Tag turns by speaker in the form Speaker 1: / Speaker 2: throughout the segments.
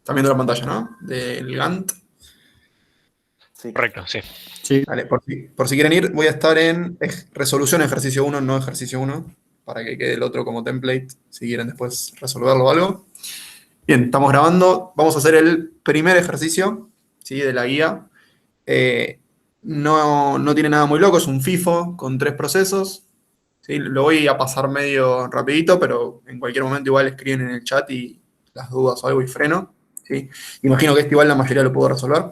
Speaker 1: Están viendo la pantalla, ¿no? Del Gantt.
Speaker 2: Sí.
Speaker 3: Correcto, sí.
Speaker 4: Sí.
Speaker 1: Vale, por si quieren ir, voy a estar en resolución ejercicio 1, no ejercicio 1, para que quede el otro como template, si quieren después resolverlo o algo. Bien, estamos grabando. Vamos a hacer el primer ejercicio, ¿sí? De la guía. No tiene nada muy loco, es un FIFO con 3 procesos. ¿Sí? Lo voy a pasar medio rapidito, pero en cualquier momento igual escriben en el chat y las dudas o algo y freno. ¿Sí? Imagino que este igual la mayoría lo puedo resolver.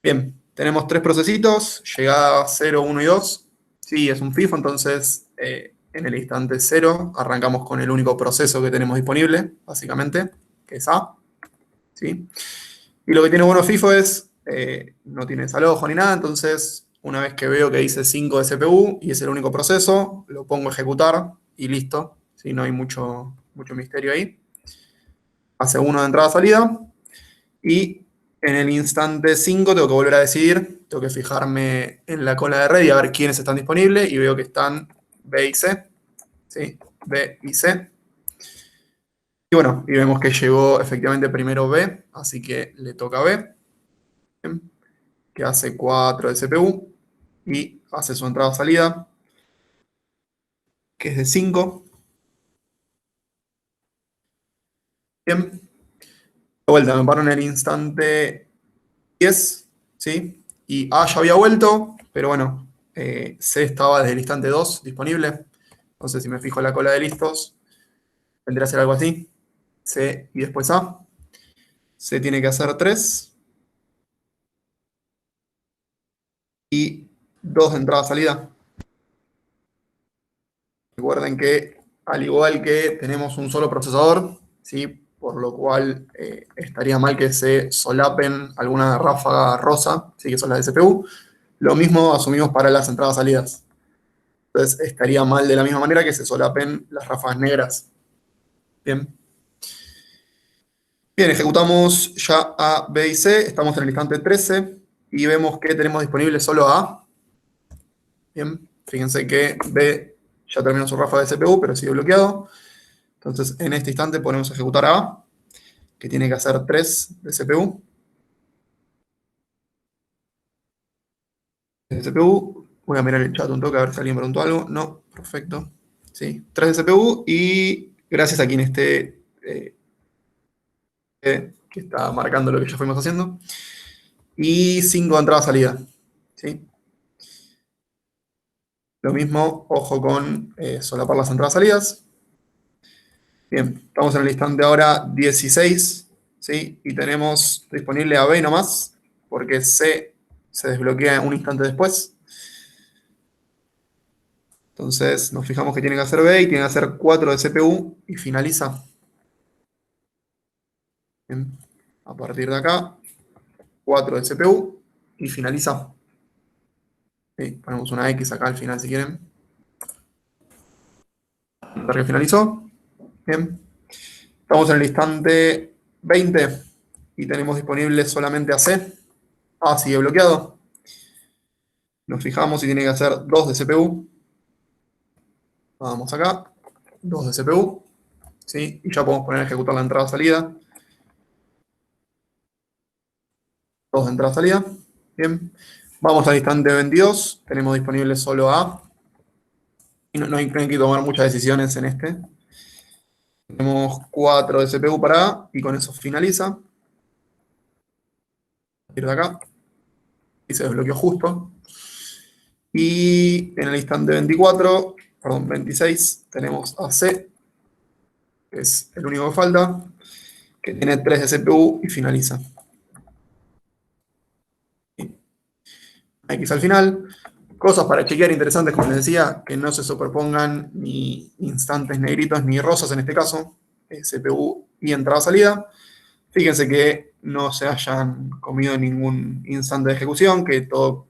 Speaker 1: Bien, tenemos 3 procesitos, llegada 0, 1 y 2. Sí, es un FIFO, entonces en el instante 0 arrancamos con el único proceso que tenemos disponible, básicamente, que es A. ¿Sí? Y lo que tiene bueno FIFO es, no tiene desalojo ni nada, entonces una vez que veo que dice 5 de CPU y es el único proceso, lo pongo a ejecutar y listo. ¿Sí? No hay mucho misterio ahí. Hace 1 de entrada-salida y en el instante 5 tengo que volver a decidir, tengo que fijarme en la cola de red y a ver quiénes están disponibles y veo que están B y C. ¿Sí? B y C. Y bueno, y vemos que llegó efectivamente primero B, así que le toca a B. Bien. Que hace 4 de CPU y hace su entrada-salida, que es de 5. Bien. De vuelta, me paro en el instante 10, ¿sí? Y A ya había vuelto, pero bueno, C estaba desde el instante 2 disponible. Entonces, si me fijo en la cola de listos, tendría que ser algo así. C y después A. C tiene que hacer 3. Y 2 de entrada-salida. Recuerden que, al igual que tenemos un solo procesador, ¿sí? Por lo cual estaría mal que se solapen alguna ráfaga rosa, ¿sí? Que son las de CPU. Lo mismo asumimos para las entradas-salidas. Entonces estaría mal de la misma manera que se solapen las ráfagas negras. Bien. Bien, ejecutamos ya A, B y C. Estamos en el instante 13 y vemos que tenemos disponible solo A. Bien, fíjense que B ya terminó su ráfaga de CPU, pero sigue bloqueado. Entonces, en este instante ponemos a ejecutar a A, que tiene que hacer 3 de CPU. De CPU, voy a mirar el chat un toque a ver si alguien preguntó algo. No, perfecto. Sí, 3 de CPU y gracias a quien esté que está marcando lo que ya fuimos haciendo. Y 5 de entrada-salida. ¿Sí? Lo mismo, ojo con solapar las entradas-salidas. Bien, estamos en el instante ahora 16, ¿sí? Y tenemos disponible a B nomás, porque C se desbloquea un instante después. Entonces nos fijamos que tiene que hacer B y tiene que hacer 4 de CPU y finaliza. Bien. A partir de acá, 4 de CPU y finaliza. Sí, ponemos una X acá al final si quieren. Hasta que finalizó. Bien. Estamos en el instante 20 y tenemos disponible solamente a C. A sigue bloqueado. Nos fijamos y tiene que hacer 2 de CPU. Vamos acá. 2 de CPU. ¿Sí? Y ya podemos poner a ejecutar la entrada-salida. 2 de entrada-salida. Bien. Vamos al instante 22. Tenemos disponible solo A. Y no hay que tomar muchas decisiones en este. Tenemos 4 de CPU para A y con eso finaliza. A partir de acá. Y se desbloqueó justo. Y en el instante 26, tenemos a C, que es el único que falta, que tiene 3 de CPU y finaliza. X al final. Cosas para chequear interesantes, como les decía, que no se superpongan ni instantes negritos ni rosas en este caso, CPU y entrada-salida. Fíjense que no se hayan comido ningún instante de ejecución, que todo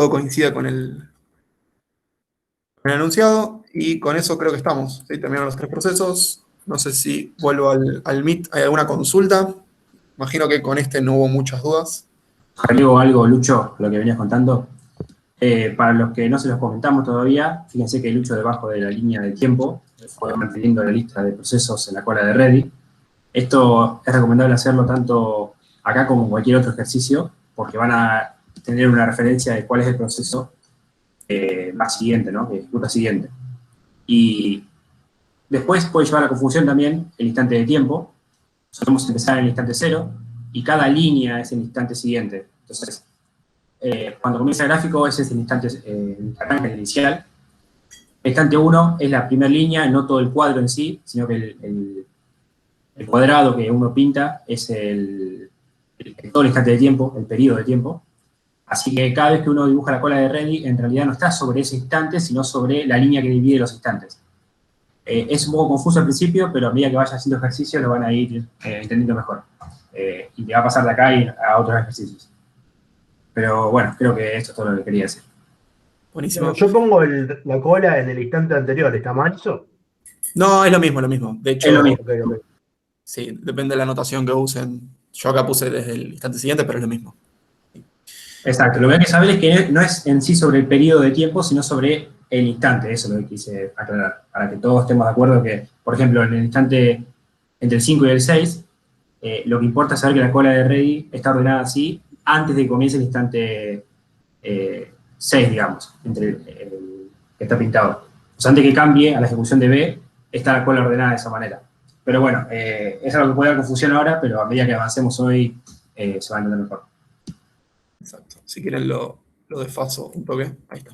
Speaker 1: coincida con el enunciado, y con eso creo que estamos. ¿Sí? Terminaron los 3 procesos. No sé si vuelvo al Meet. ¿Hay alguna consulta? Imagino que con este no hubo muchas dudas.
Speaker 4: Agrego algo, Lucho, lo que venías contando. Para los que no se los comentamos todavía, fíjense que Lucho debajo de la línea de tiempo fue manteniendo la lista de procesos en la cola de ready. Esto es recomendable hacerlo tanto acá como en cualquier otro ejercicio, porque van a tener una referencia de cuál es el proceso más siguiente, ¿no? Que ejecuta siguiente. Y después puede llevar a confusión también el instante de tiempo. Solemos empezar en el instante 0 y cada línea es el instante siguiente. Entonces, cuando comienza el gráfico, ese es el instante, el arranque, el inicial. El instante 1 es la primera línea, no todo el cuadro en sí, sino que el cuadrado que uno pinta es todo el instante de tiempo, el periodo de tiempo. Así que cada vez que uno dibuja la cola de Ready, en realidad no está sobre ese instante, sino sobre la línea que divide los instantes. Es un poco confuso al principio, pero a medida que vayas haciendo ejercicios lo van a ir entendiendo mejor. Y te va a pasar de acá y a otros ejercicios. Pero bueno, creo que esto es todo lo que quería decir.
Speaker 1: Buenísimo.
Speaker 3: Yo pongo la cola en el instante anterior, ¿está mal eso?
Speaker 1: No, es lo mismo, lo mismo. De hecho,
Speaker 4: Es lo mismo.
Speaker 3: Ok.
Speaker 1: sí, depende de la notación que usen. Yo acá puse desde el instante siguiente, pero es lo mismo.
Speaker 4: Exacto, lo que hay que saber es que no es en sí sobre el periodo de tiempo, sino sobre el instante, eso es lo que quise aclarar, para que todos estemos de acuerdo que, por ejemplo, en el instante entre el 5 y el 6, lo que importa es saber que la cola de Ready está ordenada así antes de que comience el instante 6, digamos, entre el que está pintado. O sea, antes de que cambie a la ejecución de B, está la cola ordenada de esa manera. Pero bueno, es algo que puede dar confusión ahora, pero a medida que avancemos hoy, se va a entender mejor.
Speaker 1: Exacto. Si quieren lo desfaso un toque. Ahí está.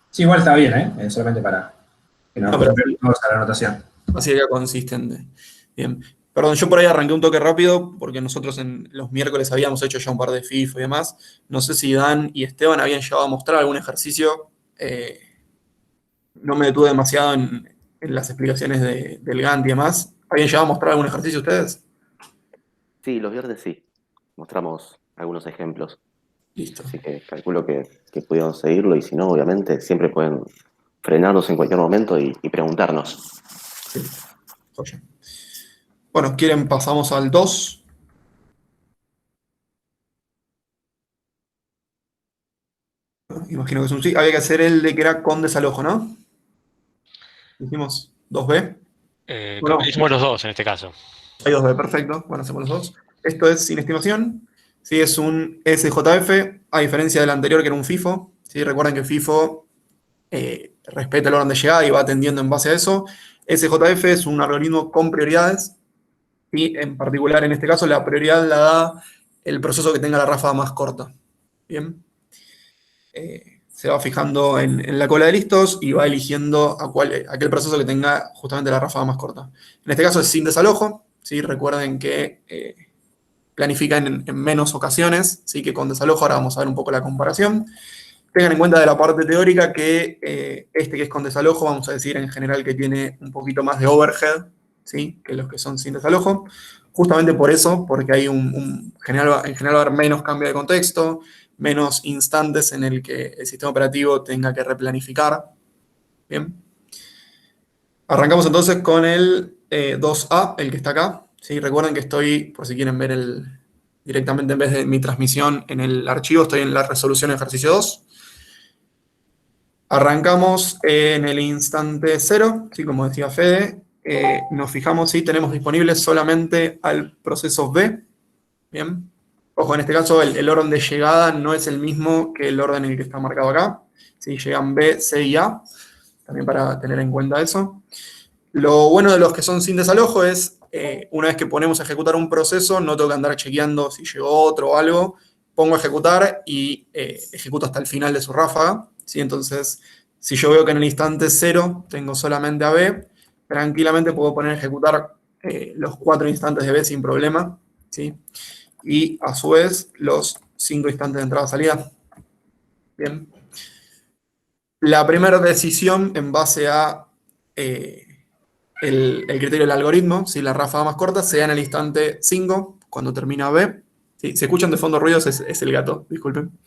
Speaker 4: Sí, igual está bien, ¿eh? Solamente para que nos
Speaker 1: pero
Speaker 4: referimos a la anotación.
Speaker 1: así que consistente. Bien. Perdón, yo por ahí arranqué un toque rápido porque nosotros en los miércoles habíamos hecho ya un par de FIFA y demás. No sé si Dan y Esteban habían llegado a mostrar algún ejercicio. No me detuve demasiado en las explicaciones del Gantt y demás. ¿Habían llegado a mostrar algún ejercicio ustedes?
Speaker 2: Sí, los viernes sí. Mostramos algunos ejemplos.
Speaker 1: Listo.
Speaker 2: Así que calculo que pudieron seguirlo y si no, obviamente, siempre pueden frenarnos en cualquier momento y preguntarnos.
Speaker 1: Sí. Joya. Bueno, ¿quieren pasamos al 2? Imagino que es un sí. Había que hacer el de que era con desalojo, ¿no? Hicimos 2B. Bueno,
Speaker 5: Hicimos los dos en este caso.
Speaker 1: hay 2B, perfecto. Bueno, hacemos los dos. Esto es sin estimación. Sí, es un SJF, a diferencia del anterior que era un FIFO. ¿Sí? Recuerden que FIFO respeta el orden de llegada y va atendiendo en base a eso. SJF es un algoritmo con prioridades. Y en particular, en este caso, la prioridad la da el proceso que tenga la ráfaga más corta. Bien. Se va fijando en la cola de listos y va eligiendo aquel proceso que tenga justamente la ráfaga más corta. En este caso es sin desalojo. ¿Sí? Recuerden que planifica en menos ocasiones, ¿sí? Que con desalojo. Ahora vamos a ver un poco la comparación. Tengan en cuenta de la parte teórica que este que es con desalojo, vamos a decir en general que tiene un poquito más de overhead, ¿sí? Que los que son sin desalojo. Justamente por eso, porque hay en general va a haber menos cambio de contexto, menos instantes en el que el sistema operativo tenga que replanificar. Bien. Arrancamos entonces con el 2A, el que está acá. ¿Sí? Recuerden que estoy, por si quieren ver directamente en vez de mi transmisión en el archivo, estoy en la resolución ejercicio 2. Arrancamos en el instante 0, ¿sí? Como decía Fede, nos fijamos si tenemos disponible solamente al proceso B. Bien. Ojo, en este caso el orden de llegada no es el mismo que el orden en el que está marcado acá. ¿Sí? Llegan B, C y A, también para tener en cuenta eso. Lo bueno de los que son sin desalojo es, una vez que ponemos a ejecutar un proceso, no tengo que andar chequeando si llegó otro o algo, pongo a ejecutar y ejecuto hasta el final de su ráfaga. ¿Sí? Entonces, si yo veo que en el instante 0 tengo solamente a B, tranquilamente puedo poner a ejecutar los 4 instantes de B sin problema. ¿Sí? Y a su vez los 5 instantes de entrada-salida. Bien. La primera decisión en base a el criterio del algoritmo, si la ráfaga más corta, sea en el instante 5, cuando termina B. Si se escuchan de fondo ruidos, es el gato, disculpen.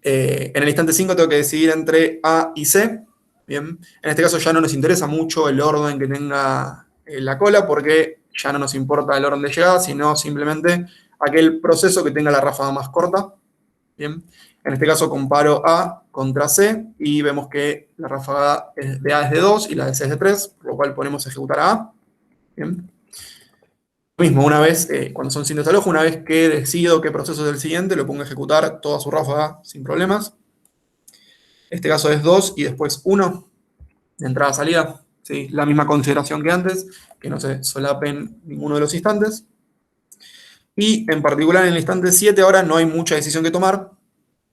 Speaker 1: En el instante 5 tengo que decidir entre A y C. Bien. En este caso ya no nos interesa mucho el orden que tenga la cola, porque ya no nos importa el orden de llegada, sino simplemente aquel proceso que tenga la ráfaga más corta. Bien. En este caso comparo A contra C y vemos que la ráfaga de A es de 2 y la de C es de 3, por lo cual ponemos a ejecutar a A. Bien. Mismo, una vez, cuando son sin desalojo, una vez que decido qué proceso es el siguiente, lo pongo a ejecutar toda su ráfaga sin problemas. Este caso es 2 y después 1 de entrada-salida. ¿Sí? La misma consideración que antes, que no se solapen ninguno de los instantes. Y en particular en el instante 7 ahora no hay mucha decisión que tomar.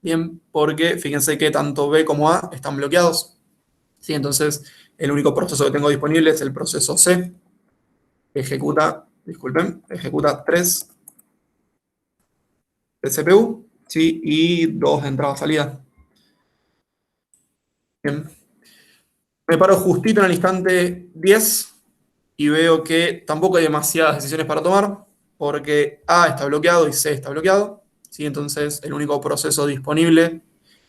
Speaker 1: Bien, porque fíjense que tanto B como A están bloqueados. ¿Sí? Entonces, el único proceso que tengo disponible es el proceso C. Ejecuta 3 de CPU, ¿sí? Y 2 de entrada-salida. Bien. Me paro justito en el instante 10 y veo que tampoco hay demasiadas decisiones para tomar, porque A está bloqueado y C está bloqueado, ¿sí? Entonces el único proceso disponible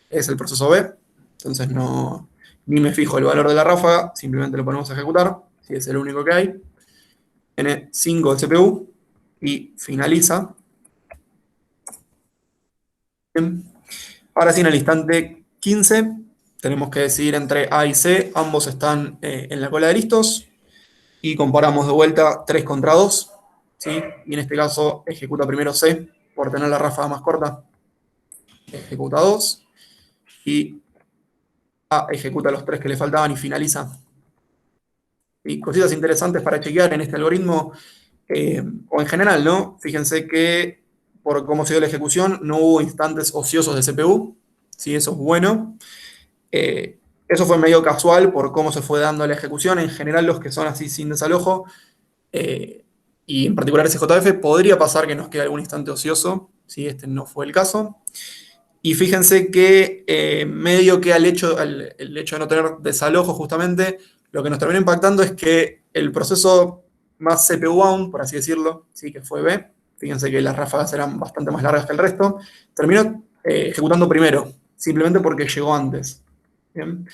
Speaker 1: es el proceso B. Entonces ni me fijo el valor de la ráfaga, simplemente lo ponemos a ejecutar, si es el único que hay. N5 del CPU y finaliza. Bien. Ahora sí, en el instante 15 tenemos que decidir entre A y C, ambos están en la cola de listos, y comparamos de vuelta 3 contra 2, ¿sí? Y en este caso ejecuta primero C, por tener la ráfaga más corta, ejecuta 2, y A ejecuta los 3 que le faltaban y finaliza. Y cositas interesantes para chequear en este algoritmo, o en general, ¿no? Fíjense que por cómo se dio la ejecución, no hubo instantes ociosos de CPU, ¿sí? Eso es bueno. Eso fue medio casual por cómo se fue dando la ejecución. En general, los que son así sin desalojo, y en particular SJF, podría pasar que nos quede algún instante ocioso, ¿sí? Este no fue el caso. Y fíjense que medio que el hecho de no tener desalojo justamente, lo que nos terminó impactando es que el proceso más CPU bound, por así decirlo, ¿sí? Que fue B, fíjense que las ráfagas eran bastante más largas que el resto, terminó ejecutando primero, simplemente porque llegó antes. ¿Bien?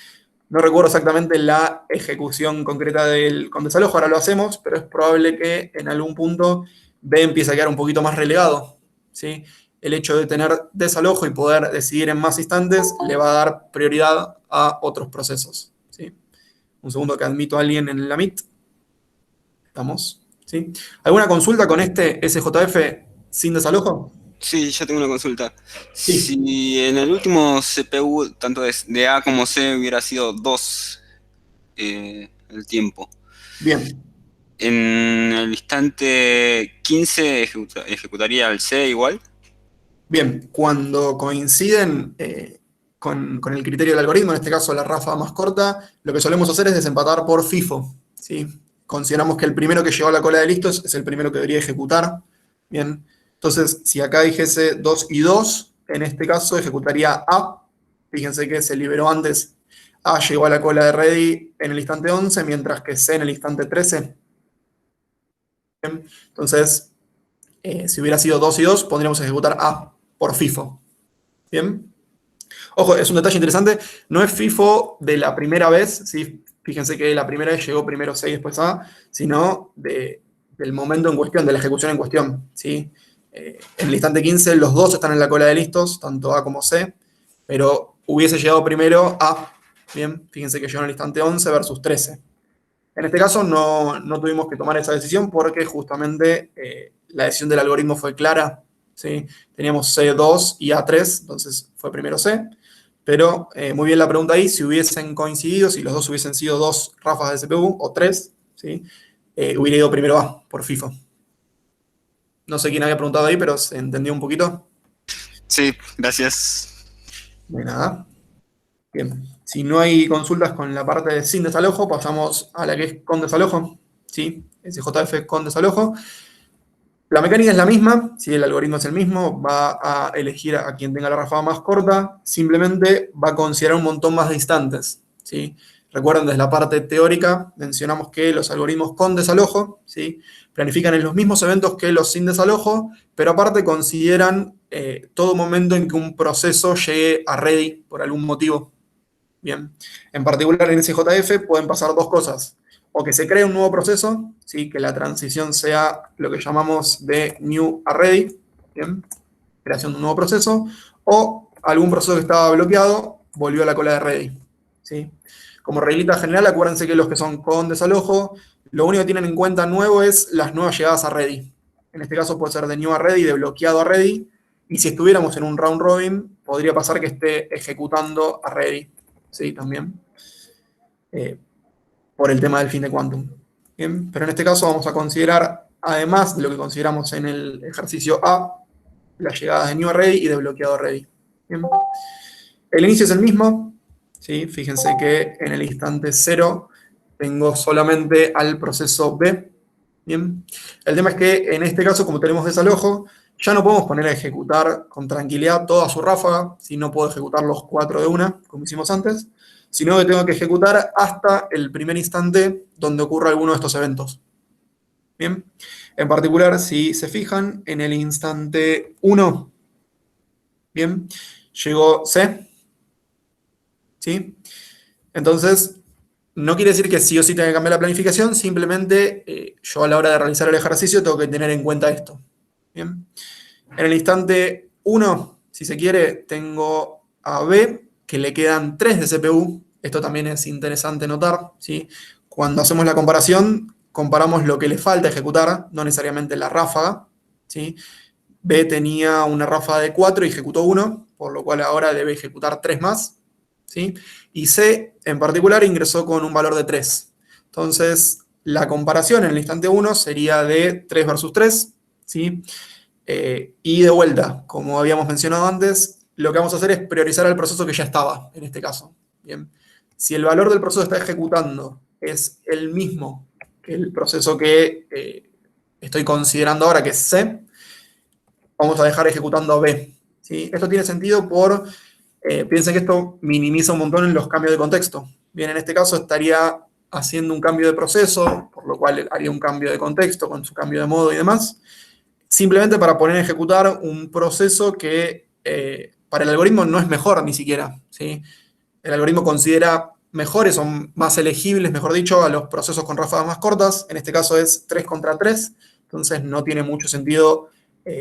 Speaker 1: No recuerdo exactamente la ejecución concreta con desalojo, ahora lo hacemos, pero es probable que en algún punto B empiece a quedar un poquito más relegado, ¿sí? El hecho de tener desalojo y poder decidir en más instantes le va a dar prioridad a otros procesos, ¿sí? Un segundo que admito a alguien en la Meet. Estamos, ¿sí? ¿Alguna consulta con este SJF sin desalojo?
Speaker 5: Sí, ya tengo una consulta.
Speaker 1: Sí.
Speaker 5: Si en el último CPU, tanto de A como C, hubiera sido 2 el tiempo,
Speaker 1: Bien.
Speaker 5: en el instante 15 ejecutaría el C igual.
Speaker 1: Bien, cuando coinciden con el criterio del algoritmo, en este caso la ráfaga más corta, lo que solemos hacer es desempatar por FIFO, ¿sí? Consideramos que el primero que llegó a la cola de listos es el primero que debería ejecutar. Bien, entonces si acá dijese 2 y 2, en este caso ejecutaría A. Fíjense que se liberó antes. A llegó a la cola de ready en el instante 11, mientras que C en el instante 13. Bien, entonces, si hubiera sido 2 y 2, podríamos ejecutar A por FIFO. ¿Bien? Ojo, es un detalle interesante. No es FIFO de la primera vez, ¿sí? Fíjense que la primera vez llegó primero C y después A, sino del momento en cuestión, de la ejecución en cuestión, ¿sí? En el instante 15 los dos están en la cola de listos, tanto A como C, pero hubiese llegado primero A. Bien, fíjense que llegó en el instante 11 versus 13. En este caso no tuvimos que tomar esa decisión porque justamente la decisión del algoritmo fue clara, ¿sí? Teníamos C2 y A3, entonces fue primero C. Pero muy bien la pregunta ahí, si hubiesen coincidido, si los dos hubiesen sido 2 ráfagas de CPU, o 3, ¿sí? Hubiera ido primero A, por FIFO. No sé quién había preguntado ahí, pero se entendió un poquito.
Speaker 5: Sí, gracias.
Speaker 1: De nada. Bien, si no hay consultas con la parte de sin desalojo, pasamos a la que es con desalojo, ¿sí? SJF con desalojo. La mecánica es la misma, ¿sí? El algoritmo es el mismo, va a elegir a quien tenga la ráfaga más corta, simplemente va a considerar un montón más de instantes, ¿sí? Recuerden, desde la parte teórica mencionamos que los algoritmos con desalojo, ¿sí? Planifican en los mismos eventos que los sin desalojo, pero aparte consideran todo momento en que un proceso llegue a ready por algún motivo. Bien, en particular en SJF pueden pasar dos cosas. O que se cree un nuevo proceso, ¿sí? Que la transición sea lo que llamamos de new a ready, ¿bien? Creación de un nuevo proceso, o algún proceso que estaba bloqueado volvió a la cola de ready, ¿sí? Como reglita general, acuérdense que los que son con desalojo, Lo único que tienen en cuenta nuevo es las nuevas llegadas a ready. En este caso puede ser de new a ready, de bloqueado a ready. Y si estuviéramos en un round robin, podría pasar que esté ejecutando a ready. Sí, también. Por el tema del fin de quantum. Bien, pero en este caso vamos a considerar, además de lo que consideramos en el ejercicio A, las llegadas de new a ready y de bloqueado a ready. Bien. El inicio es el mismo. ¿Sí? Fíjense que en el instante 0 tengo solamente al proceso B. Bien. El tema es que en este caso, como tenemos desalojo, ya no podemos poner a ejecutar con tranquilidad toda su ráfaga, si no puedo ejecutar los 4 de una, como hicimos antes, sino que tengo que ejecutar hasta el primer instante donde ocurra alguno de estos eventos. Bien. En particular, si se fijan, en el instante 1, bien, llegó C. ¿Sí? Entonces, no quiere decir que sí o sí tenga que cambiar la planificación, simplemente yo a la hora de realizar el ejercicio tengo que tener en cuenta esto. ¿Bien? En el instante 1, si se quiere, tengo a B, que le quedan 3 de CPU. Esto también es interesante notar, ¿sí? Cuando hacemos la comparación, comparamos lo que le falta ejecutar, no necesariamente la ráfaga, ¿sí? B tenía una ráfaga de 4 y ejecutó 1, por lo cual ahora debe ejecutar 3 más. ¿Sí? Y C, en particular, ingresó con un valor de 3. Entonces, la comparación en el instante 1 sería de 3 versus 3. ¿Sí? Y de vuelta, como habíamos mencionado antes, lo que vamos a hacer es priorizar el proceso que ya estaba, en este caso. ¿Bien? Si el valor del proceso que está ejecutando es el mismo que el proceso que estoy considerando ahora, que es C, vamos a dejar ejecutando a B. ¿Sí? Esto tiene sentido por... piensen que esto minimiza un montón en los cambios de contexto. Bien, en este caso estaría haciendo un cambio de proceso, por lo cual haría un cambio de contexto con su cambio de modo y demás, simplemente para poner a ejecutar un proceso que para el algoritmo no es mejor ni siquiera. ¿Sí? El algoritmo considera mejores o más elegibles, mejor dicho, a los procesos con ráfagas más cortas. En este caso es 3 contra 3, entonces no tiene mucho sentido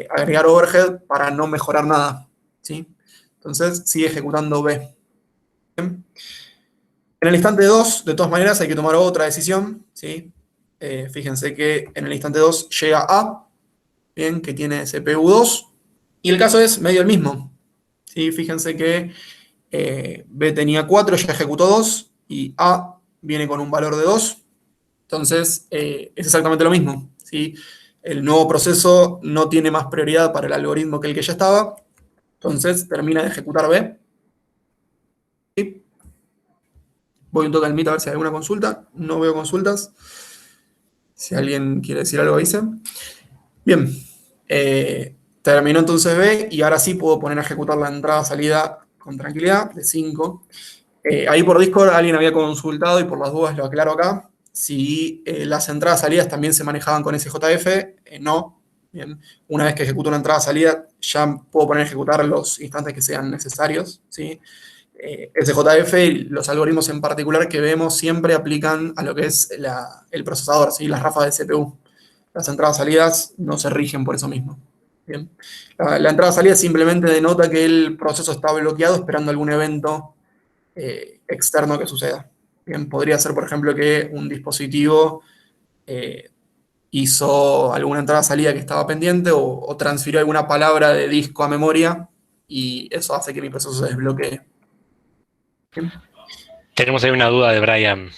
Speaker 1: agregar overhead para no mejorar nada. ¿Sí? Entonces sigue ejecutando B. Bien. En el instante 2, de todas maneras, hay que tomar otra decisión. ¿Sí? Fíjense que en el instante 2 llega A, bien, que tiene CPU 2, y el caso es medio el mismo. ¿Sí? Fíjense que B tenía 4, ya ejecutó 2, y A viene con un valor de 2. Entonces, es exactamente lo mismo. ¿Sí? El nuevo proceso no tiene más prioridad para el algoritmo que el que ya estaba. Entonces termina de ejecutar B. ¿Sí? Voy un toque al Meet a ver si hay alguna consulta. No veo consultas. Si alguien quiere decir algo, avise. Bien. Terminó entonces B y ahora sí puedo poner a ejecutar la entrada-salida con tranquilidad de 5. Ahí por Discord alguien había consultado y por las dudas lo aclaro acá. Si las entradas-salidas también se manejaban con SJF, no. Bien. Una vez que ejecuto una entrada-salida, ya puedo poner a ejecutar los instantes que sean necesarios. ¿Sí? SJF y los algoritmos en particular que vemos siempre aplican a lo que es el procesador, ¿sí? Las ráfagas de CPU. Las entradas-salidas no se rigen por eso mismo. Bien. La entrada-salida simplemente denota que el proceso está bloqueado esperando algún evento externo que suceda. Bien, podría ser, por ejemplo, que un dispositivo hizo alguna entrada-salida que estaba pendiente o transfirió alguna palabra de disco a memoria y eso hace que mi proceso se desbloquee. Bien.
Speaker 6: Tenemos ahí una duda de Brian.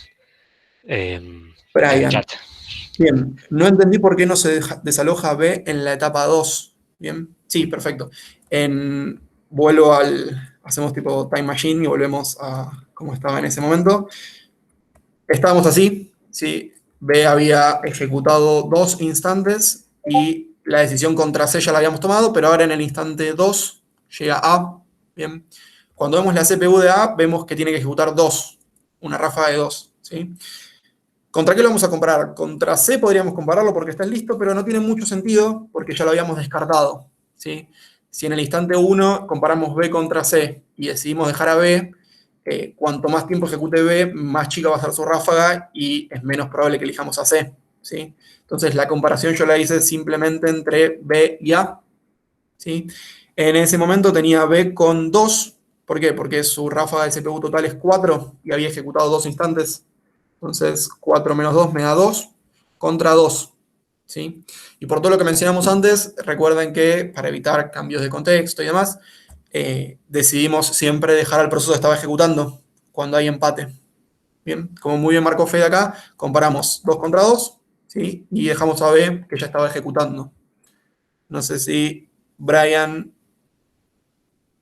Speaker 6: En
Speaker 1: Brian.
Speaker 6: el chat.
Speaker 1: Bien, no entendí por qué no se desaloja B en la etapa 2. Bien, sí, perfecto. Vuelvo hacemos tipo time machine y volvemos a cómo estaba en ese momento. Estábamos así, ¿sí? B había ejecutado 2 instantes y la decisión contra C ya la habíamos tomado, pero ahora en el instante 2 llega A. Bien. Cuando vemos la CPU de A, vemos que tiene que ejecutar 2, una ráfaga de 2. ¿Sí? ¿Contra qué lo vamos a comparar? Contra C podríamos compararlo porque está listo, pero no tiene mucho sentido porque ya lo habíamos descartado. ¿Sí? Si en el instante 1 comparamos B contra C y decidimos dejar a B, cuanto más tiempo ejecute B, más chica va a ser su ráfaga y es menos probable que elijamos a C. ¿Sí? Entonces la comparación yo la hice simplemente entre B y A. ¿Sí? En ese momento tenía B con 2. ¿Por qué? Porque su ráfaga de CPU total es 4 y había ejecutado 2 instantes. Entonces 4 menos 2 me da 2. contra 2. ¿Sí? Y por todo lo que mencionamos antes, recuerden que para evitar cambios de contexto y demás, decidimos siempre dejar al proceso que estaba ejecutando cuando hay empate. Bien, como muy bien marcó Fede acá, comparamos 2 contra 2, ¿sí? Y dejamos a B que ya estaba ejecutando. No sé si Brian...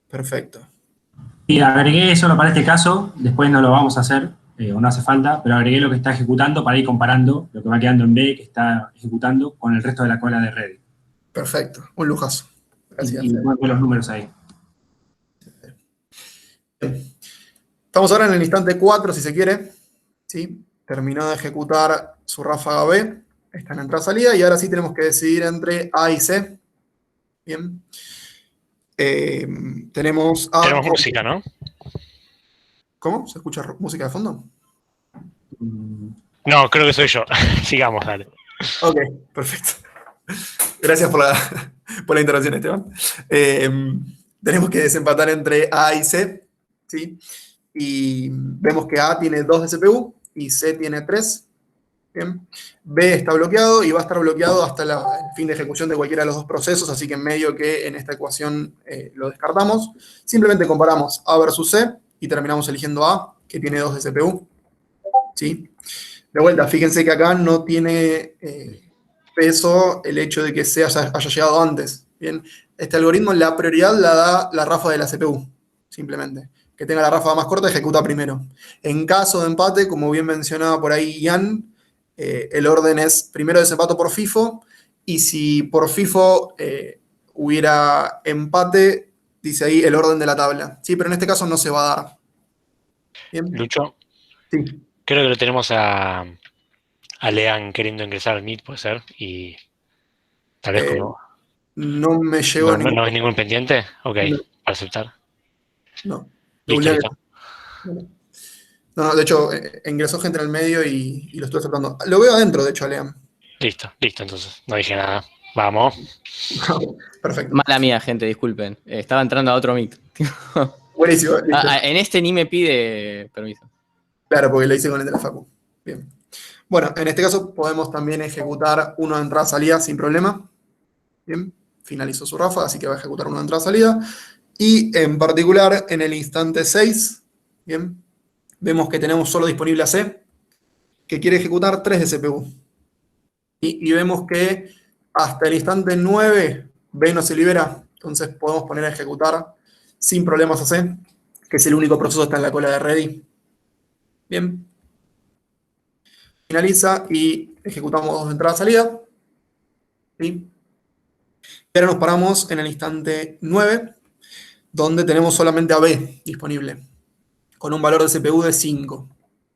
Speaker 1: Perfecto.
Speaker 4: Y agregué solo para este caso, después no lo vamos a hacer, o no hace falta, pero agregué lo que está ejecutando para ir comparando lo que va quedando en B, que está ejecutando, con el resto de la cola de Ready.
Speaker 1: Perfecto, un lujazo. Gracias.
Speaker 4: Y pongo los números ahí.
Speaker 1: Estamos ahora en el instante 4, si se quiere. ¿Sí? Terminó de ejecutar su ráfaga B. Está en entrada-salida. Y ahora sí tenemos que decidir entre A y C. Bien. Tenemos A.
Speaker 6: Tenemos música, ¿no?
Speaker 1: ¿Cómo? ¿Se escucha música de fondo?
Speaker 6: No, creo que soy yo. Sigamos, dale.
Speaker 1: Ok, perfecto. Gracias por la intervención, Esteban. Tenemos que desempatar entre A y C. ¿Sí? Y vemos que A tiene 2 de CPU y C tiene 3. Bien. B está bloqueado y va a estar bloqueado hasta el fin de ejecución de cualquiera de los dos procesos, así que en medio que en esta ecuación lo descartamos. Simplemente comparamos A versus C y terminamos eligiendo A, que tiene 2 de CPU. ¿Sí? De vuelta, fíjense que acá no tiene peso el hecho de que C haya llegado antes. Bien. Este algoritmo la prioridad la da la ráfaga de la CPU, simplemente. Que tenga la ráfaga más corta, ejecuta primero. En caso de empate, como bien mencionaba por ahí Ian, el orden es primero desempato por FIFO, y si por FIFO hubiera empate, dice ahí el orden de la tabla. Sí, pero en este caso no se va a dar. ¿Bien?
Speaker 6: Lucho,
Speaker 1: Sí.
Speaker 6: creo que lo tenemos a Lean queriendo ingresar al Meet, puede ser, y tal vez como...
Speaker 1: No me llegó ningún...
Speaker 6: ¿No hay ningún pendiente? Ok,
Speaker 1: No.
Speaker 6: para aceptar.
Speaker 1: No.
Speaker 6: Listo, listo.
Speaker 1: No, de hecho, ingresó gente en el medio y lo estoy aceptando. Lo veo adentro, de hecho, a Lean.
Speaker 6: Listo, entonces. No dije nada. Vamos.
Speaker 1: Perfecto.
Speaker 7: Mala mía, gente, disculpen. Estaba entrando a otro mic.
Speaker 1: Buenísimo. Listo.
Speaker 7: En este ni me pide permiso.
Speaker 1: Claro, porque lo hice con el de la Facu. Bien. Bueno, en este caso podemos también ejecutar uno de entrada-salida sin problema. Bien. Finalizó su ráfaga, así que va a ejecutar uno de entrada-salida. Y en particular, en el instante 6, bien, vemos que tenemos solo disponible a C, que quiere ejecutar 3 de CPU. Y vemos que hasta el instante 9, B no se libera. Entonces podemos poner a ejecutar sin problemas a C, que es el único proceso que está en la cola de Ready. Bien. Finaliza y ejecutamos 2 de entrada-salida. ¿Sí? Y ahora nos paramos en el instante 9, donde tenemos solamente a B disponible, con un valor de CPU de 5.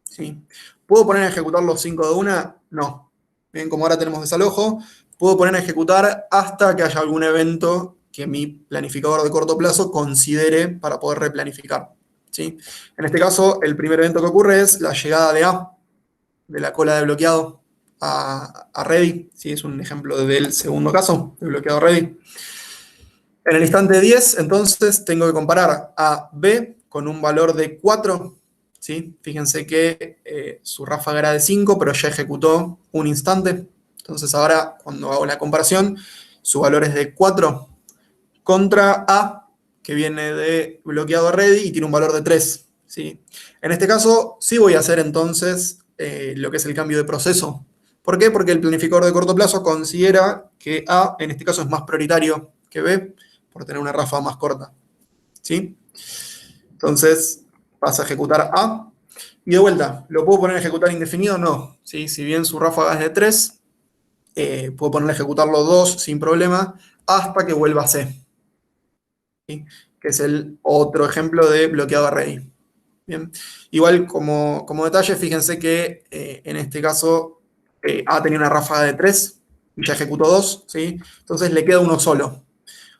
Speaker 1: ¿Sí? ¿Puedo poner a ejecutar los 5 de una? No. Bien, como ahora tenemos desalojo, puedo poner a ejecutar hasta que haya algún evento que mi planificador de corto plazo considere para poder replanificar. ¿Sí? En este caso, el primer evento que ocurre es la llegada de A, de la cola de bloqueado a Ready. ¿Sí? Es un ejemplo del segundo caso, de bloqueado Ready. En el instante 10, entonces, tengo que comparar a B con un valor de 4. ¿Sí? Fíjense que su ráfaga era de 5, pero ya ejecutó un instante. Entonces ahora, cuando hago la comparación, su valor es de 4 contra A, que viene de bloqueado Ready y tiene un valor de 3. ¿Sí? En este caso, sí voy a hacer entonces lo que es el cambio de proceso. ¿Por qué? Porque el planificador de corto plazo considera que A, en este caso, es más prioritario que B, por tener una ráfaga más corta. ¿Sí? Entonces, pasa a ejecutar A. Y de vuelta, ¿lo puedo poner a ejecutar indefinido? No. ¿Sí? Si bien su ráfaga es de 3, puedo poner a ejecutarlo 2 sin problema hasta que vuelva a C. ¿Sí? Que es el otro ejemplo de bloqueado a Ready. Bien. Igual, como detalle, fíjense que en este caso A tenía una ráfaga de 3 y ya ejecutó 2. ¿Sí? Entonces le queda uno solo.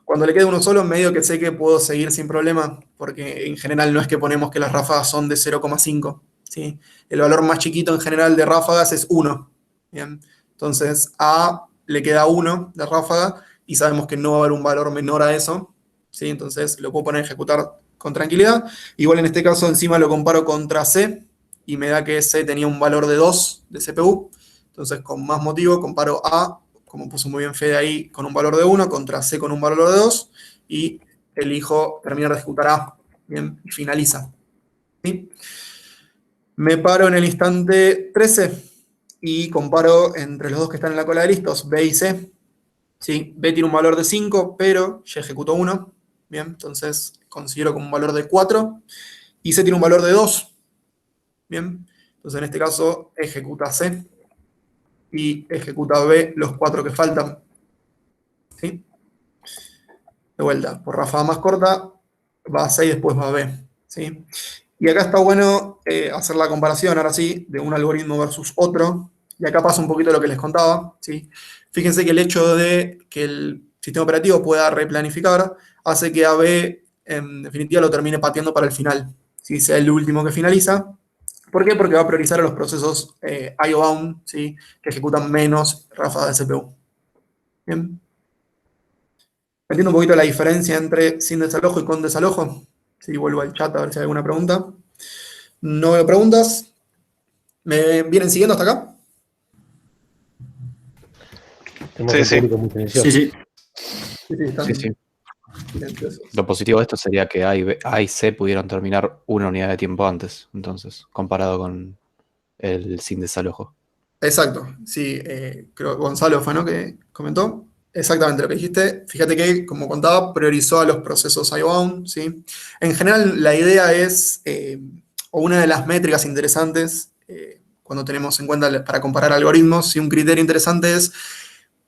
Speaker 1: Cuando le queda uno solo, medio que sé que puedo seguir sin problema, porque en general no es que ponemos que las ráfagas son de 0,5. ¿Sí? El valor más chiquito en general de ráfagas es 1. ¿Bien? Entonces a le queda 1 de ráfaga y sabemos que no va a haber un valor menor a eso. ¿Sí? Entonces lo puedo poner a ejecutar con tranquilidad. Igual en este caso encima lo comparo contra C y me da que C tenía un valor de 2 de CPU. Entonces, con más motivo, comparo A, como puso muy bien Fede ahí, con un valor de 1, contra C con un valor de 2, y elijo terminar de ejecutar A. Bien, y finaliza. ¿Sí? Me paro en el instante 13 y comparo entre los dos que están en la cola de listos, B y C. ¿Sí? B tiene un valor de 5, pero ya ejecutó 1. Bien, entonces considero como un valor de 4. Y C tiene un valor de 2. Bien, entonces en este caso ejecuta C y ejecuta B los 4 que faltan. ¿Sí? De vuelta, por ráfaga más corta, va a C y después va a B. ¿Sí? Y acá está bueno hacer la comparación, ahora sí, de un algoritmo versus otro. Y acá pasa un poquito lo que les contaba. ¿Sí? Fíjense que el hecho de que el sistema operativo pueda replanificar hace que AB en definitiva lo termine pateando para el final. ¿Sí? Sea el último que finaliza. ¿Por qué? Porque va a priorizar a los procesos I/O bound, ¿sí? Que ejecutan menos ráfagas de CPU. Bien. Entiendo un poquito la diferencia entre sin desalojo y con desalojo. Sí, vuelvo al chat a ver si hay alguna pregunta. No veo preguntas. ¿Me vienen siguiendo hasta acá?
Speaker 8: Tenemos
Speaker 9: Sí,
Speaker 8: un
Speaker 9: sí.
Speaker 8: público muy silencioso.
Speaker 4: Sí, sí.
Speaker 1: Sí, están
Speaker 10: Sí, sí.
Speaker 1: silenciosos.
Speaker 10: Lo positivo de esto sería que A y C pudieron terminar una unidad de tiempo antes, entonces, comparado con el sin desalojo.
Speaker 1: Exacto, sí, creo que Gonzalo fue, ¿no?, que comentó. Exactamente lo que dijiste. Fíjate que, como contaba, priorizó a los procesos I/O-bound, ¿sí? En general, la idea es, o una de las métricas interesantes, cuando tenemos en cuenta para comparar algoritmos, ¿sí? Un criterio interesante es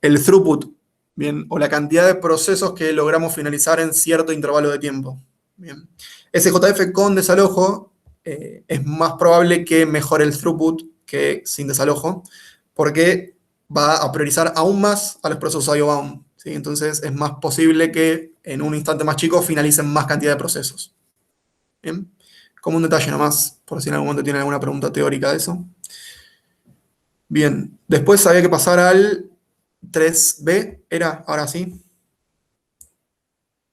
Speaker 1: el throughput, ¿bien? O la cantidad de procesos que logramos finalizar en cierto intervalo de tiempo, ¿bien? SJF con desalojo es más probable que mejore el throughput que sin desalojo, porque va a priorizar aún más a los procesos I/O bound, ¿sí? Entonces es más posible que en un instante más chico finalicen más cantidad de procesos. ¿Bien? Como un detalle nomás, por si en algún momento tienen alguna pregunta teórica de eso. Bien, después había que pasar al 3B, era, ahora sí.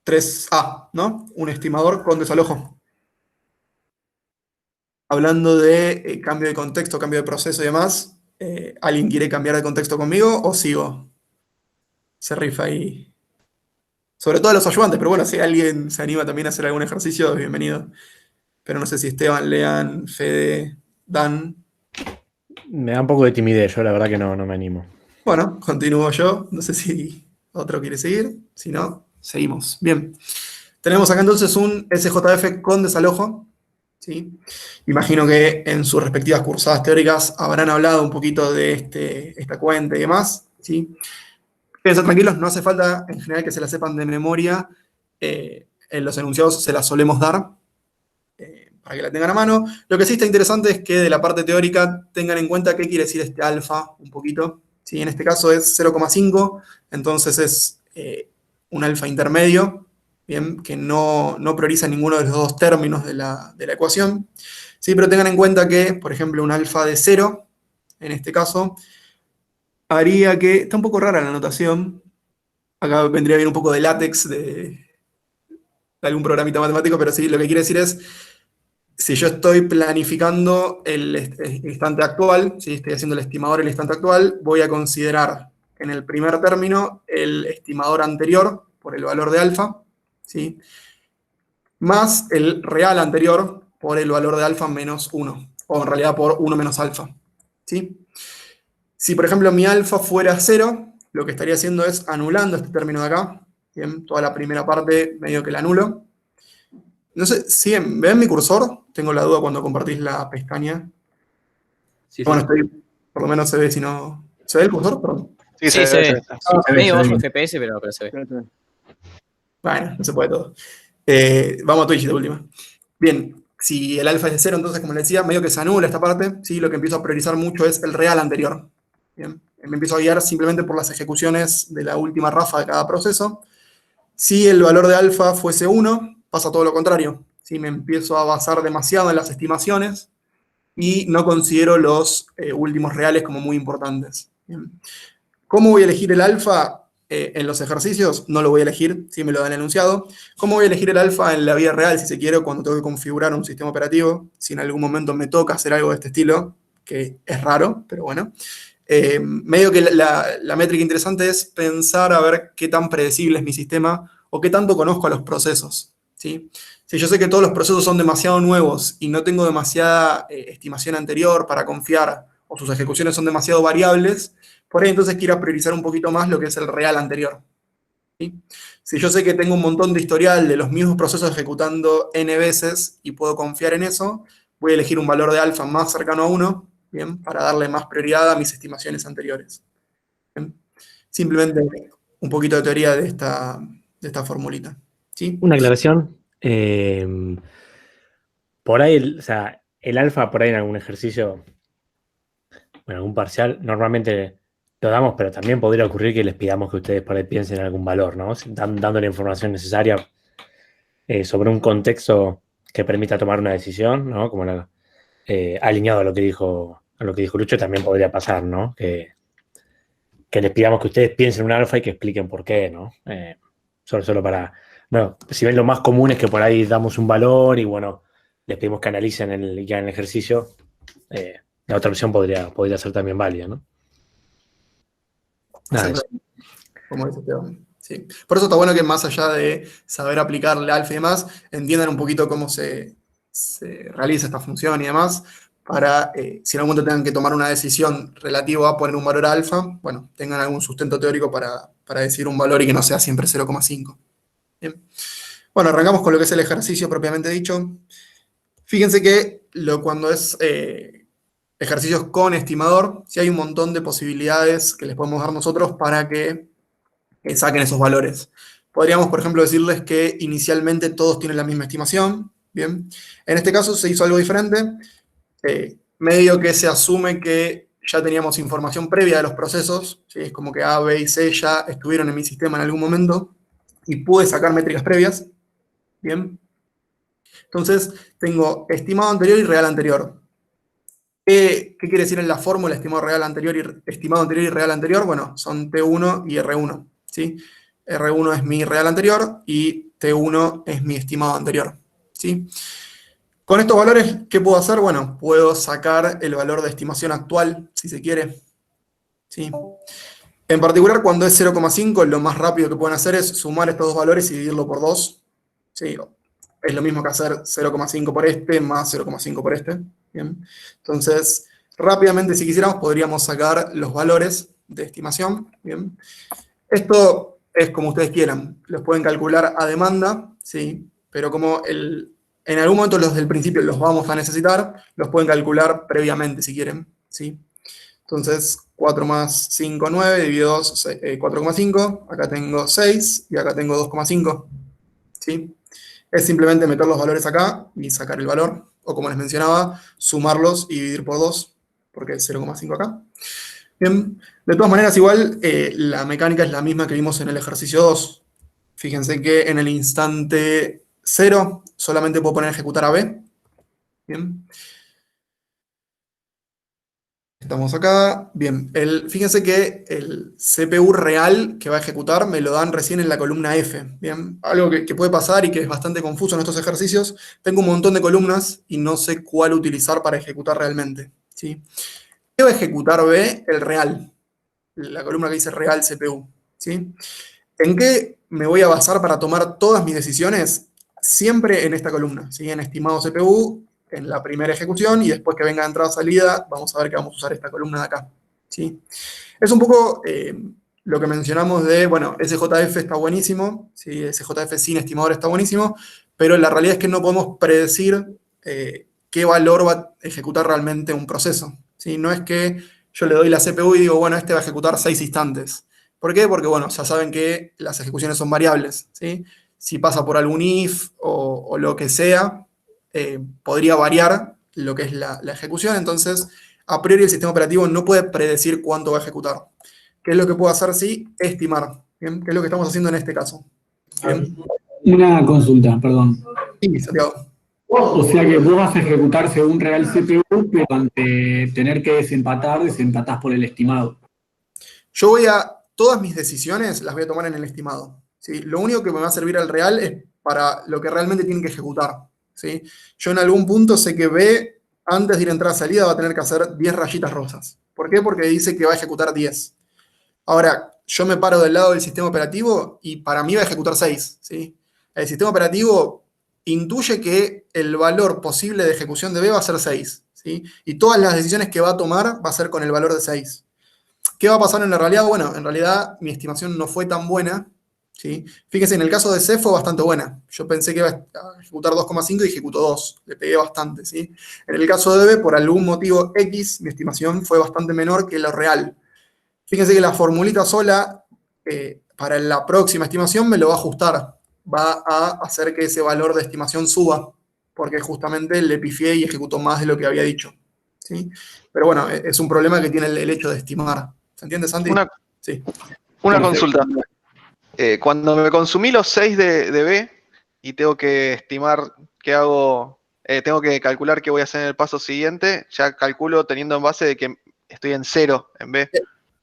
Speaker 1: 3A, ¿no? Un estimador con desalojo. Hablando de cambio de contexto, cambio de proceso y demás, ¿alguien quiere cambiar de contexto conmigo o sigo? Se rifa ahí. Sobre todo los ayudantes, pero bueno, si alguien se anima también a hacer algún ejercicio, bienvenido. Pero no sé si Esteban, Lean, Fede, Dan.
Speaker 8: Me da un poco de timidez, yo la verdad que no me animo.
Speaker 1: Bueno, continúo yo. No sé si otro quiere seguir. Si no, seguimos. Bien. Tenemos acá entonces un SJF con desalojo. ¿Sí? Imagino que en sus respectivas cursadas teóricas habrán hablado un poquito de esta cuenta y demás. ¿Sí? Quédense tranquilos, no hace falta en general que se la sepan de memoria. En los enunciados se las solemos dar para que la tengan a mano. Lo que sí está interesante es que de la parte teórica tengan en cuenta qué quiere decir este alfa un poquito. ¿Sí? En este caso es 0,5, entonces es un alfa intermedio, ¿bien? Que no prioriza ninguno de los dos términos de la ecuación. ¿Sí? Pero tengan en cuenta que, por ejemplo, un alfa de 0, en este caso, haría que, está un poco rara la notación, acá vendría bien un poco de látex de algún programita matemático, pero sí, lo que quiere decir es, si yo estoy planificando el instante actual, si estoy haciendo el estimador en el instante actual, voy a considerar en el primer término el estimador anterior por el valor de alfa, ¿sí? Más el real anterior por el valor de alfa menos 1, o en realidad por 1 menos alfa, ¿sí? Si, por ejemplo, mi alfa fuera 0, lo que estaría haciendo es anulando este término de acá. Bien, toda la primera parte medio que la anulo. No sé, ¿siguen? ¿Ven mi cursor? Tengo la duda cuando compartís la pestaña.
Speaker 7: Sí,
Speaker 1: Bueno,
Speaker 7: sí.
Speaker 1: por lo menos se ve, si no... ¿Se ve el cursor? Perdón.
Speaker 9: Sí,
Speaker 7: Sí, se ve.
Speaker 4: se ve,
Speaker 7: Medio
Speaker 4: se ve
Speaker 7: bajo
Speaker 4: bien.
Speaker 7: FPS, pero se ve.
Speaker 1: Bueno, no se puede todo. Vamos a Twitch de última. Bien, si el alfa es de 0, entonces, como les decía, medio que se anula esta parte, ¿sí? Lo que empiezo a priorizar mucho es el real anterior. Bien, me empiezo a guiar simplemente por las ejecuciones de la última ráfaga de cada proceso. Si el valor de alfa fuese 1, pasa todo lo contrario. ¿Sí? Me empiezo a basar demasiado en las estimaciones y no considero los últimos reales como muy importantes. Bien. ¿Cómo voy a elegir el alfa en los ejercicios? No lo voy a elegir, si me lo dan enunciado. ¿Cómo voy a elegir el alfa en la vida real, si se quiere, cuando tengo que configurar un sistema operativo? Si en algún momento me toca hacer algo de este estilo, que es raro, pero bueno. Medio que la métrica interesante es pensar a ver qué tan predecible es mi sistema o qué tanto conozco a los procesos, ¿sí? Si yo sé que todos los procesos son demasiado nuevos y no tengo demasiada estimación anterior para confiar, o sus ejecuciones son demasiado variables, por ahí entonces quiero priorizar un poquito más lo que es el real anterior, ¿sí? Si yo sé que tengo un montón de historial de los mismos procesos ejecutando n veces y puedo confiar en eso, voy a elegir un valor de alfa más cercano a 1, ¿bien? Para darle más prioridad a mis estimaciones anteriores. ¿Bien? Simplemente un poquito de teoría de esta formulita, ¿sí?
Speaker 8: Una aclaración. Por ahí, o sea, el alfa por ahí en algún ejercicio, bueno, algún parcial, normalmente lo damos, pero también podría ocurrir que les pidamos que ustedes por ahí piensen en algún valor, ¿no? Dando la información necesaria sobre un contexto que permita tomar una decisión, ¿no? Como alineado a lo que dijo Lucho, también podría pasar, ¿no? Que les pidamos que ustedes piensen en un alfa y que expliquen por qué, ¿no? Solo para... Bueno, si ven lo más común es que por ahí damos un valor y, bueno, les pedimos que analicen y que hagan el ejercicio. La otra opción podría ser también válida, ¿no? Nada, eso.
Speaker 1: Como dice Esteban. Sí. Por eso está bueno que más allá de saber aplicarle alfa y demás, entiendan un poquito cómo se realiza esta función y demás, para si en algún momento tengan que tomar una decisión relativa a poner un valor alfa, bueno, tengan algún sustento teórico para decir un valor y que no sea siempre 0,5. Bien. Bueno, arrancamos con lo que es el ejercicio propiamente dicho. Fíjense que cuando es ejercicios con estimador, sí hay un montón de posibilidades que les podemos dar nosotros para que saquen esos valores. Podríamos, por ejemplo, decirles que inicialmente todos tienen la misma estimación. Bien. En este caso se hizo algo diferente. Medio que se asume que ya teníamos información previa de los procesos, ¿sí? Es como que A, B y C ya estuvieron en mi sistema en algún momento y pude sacar métricas previas. Bien. Entonces, tengo estimado anterior y real anterior. ¿Qué quiere decir en la fórmula estimado anterior y real anterior? Bueno, son T1 y R1, ¿sí? R1 es mi real anterior y T1 es mi estimado anterior, ¿sí? Con estos valores, ¿qué puedo hacer? Bueno, puedo sacar el valor de estimación actual, si se quiere, ¿sí? En particular, cuando es 0,5, lo más rápido que pueden hacer es sumar estos dos valores y dividirlo por 2, ¿sí? Es lo mismo que hacer 0,5 por este más 0,5 por este. Bien. Entonces, rápidamente, si quisiéramos, podríamos sacar los valores de estimación. Bien. Esto es como ustedes quieran. Los pueden calcular a demanda, ¿sí? Pero como en algún momento los del principio los vamos a necesitar, los pueden calcular previamente, si quieren, ¿sí? Entonces, 4 más 5, 9, dividido 2, 4,5. Acá tengo 6 y acá tengo 2,5, ¿sí? Es simplemente meter los valores acá y sacar el valor. O como les mencionaba, sumarlos y dividir por 2, porque es 0,5 acá. Bien. De todas maneras, igual, la mecánica es la misma que vimos en el ejercicio 2. Fíjense que en el instante 0 solamente puedo poner ejecutar a B. Bien. Estamos acá. Bien, fíjense que el CPU real que va a ejecutar me lo dan recién en la columna F. Bien, algo que puede pasar y que es bastante confuso en estos ejercicios. Tengo un montón de columnas y no sé cuál utilizar para ejecutar realmente, ¿sí? ¿Qué va a ejecutar B? El real. La columna que dice real CPU, ¿sí? ¿En qué me voy a basar para tomar todas mis decisiones? Siempre en esta columna, ¿sí? En estimado CPU, en la primera ejecución, y después que venga entrada-salida, vamos a ver que vamos a usar esta columna de acá, ¿sí? Es un poco lo que mencionamos de, bueno, SJF está buenísimo, ¿sí? SJF sin estimador está buenísimo, pero la realidad es que no podemos predecir qué valor va a ejecutar realmente un proceso, ¿sí? No es que yo le doy la CPU y digo, bueno, este va a ejecutar 6 instantes. ¿Por qué? Porque, bueno, ya saben que las ejecuciones son variables, ¿sí? Si pasa por algún if o lo que sea, podría variar lo que es la ejecución. Entonces, a priori el sistema operativo no puede predecir cuánto va a ejecutar. ¿Qué es lo que puedo hacer? Sí, estimar. ¿Bien? ¿Qué es lo que estamos haciendo en este caso? ¿Bien?
Speaker 9: Una consulta, perdón.
Speaker 1: Sí, Santiago.
Speaker 9: O sea que vos vas a ejecutar según real CPU, pero ante tener que desempatás por el estimado.
Speaker 1: Yo todas mis decisiones las voy a tomar en el estimado, ¿sí? Lo único que me va a servir al real es para lo que realmente tienen que ejecutar, ¿sí? Yo en algún punto sé que B, antes de ir a entrada-salida, va a tener que hacer 10 rayitas rosas, ¿Por qué? Porque dice que va a ejecutar 10. Ahora, yo me paro del lado del sistema operativo y para mí va a ejecutar 6, ¿sí? El sistema operativo intuye que el valor posible de ejecución de B va a ser 6, ¿sí? Y todas las decisiones que va a tomar va a ser con el valor de 6. ¿Qué va a pasar en la realidad? Bueno, en realidad mi estimación no fue tan buena, ¿sí? Fíjense, en el caso de C fue bastante buena. Yo pensé que iba a ejecutar 2,5 y ejecutó 2. Le pegué bastante, ¿sí? En el caso de B, por algún motivo X, mi estimación fue bastante menor que lo real. Fíjense que la formulita sola, para la próxima estimación, me lo va a ajustar. Va a hacer que ese valor de estimación suba, porque justamente le pifié y ejecutó más de lo que había dicho, ¿sí? Pero bueno, es un problema que tiene el hecho de estimar. ¿Se entiende, Santi? Sí.
Speaker 11: Una
Speaker 1: Perfecto.
Speaker 11: consulta. Cuando me consumí los 6 de B y tengo que estimar qué hago, tengo que calcular qué voy a hacer en el paso siguiente, ya calculo teniendo en base de que estoy en 0 en B.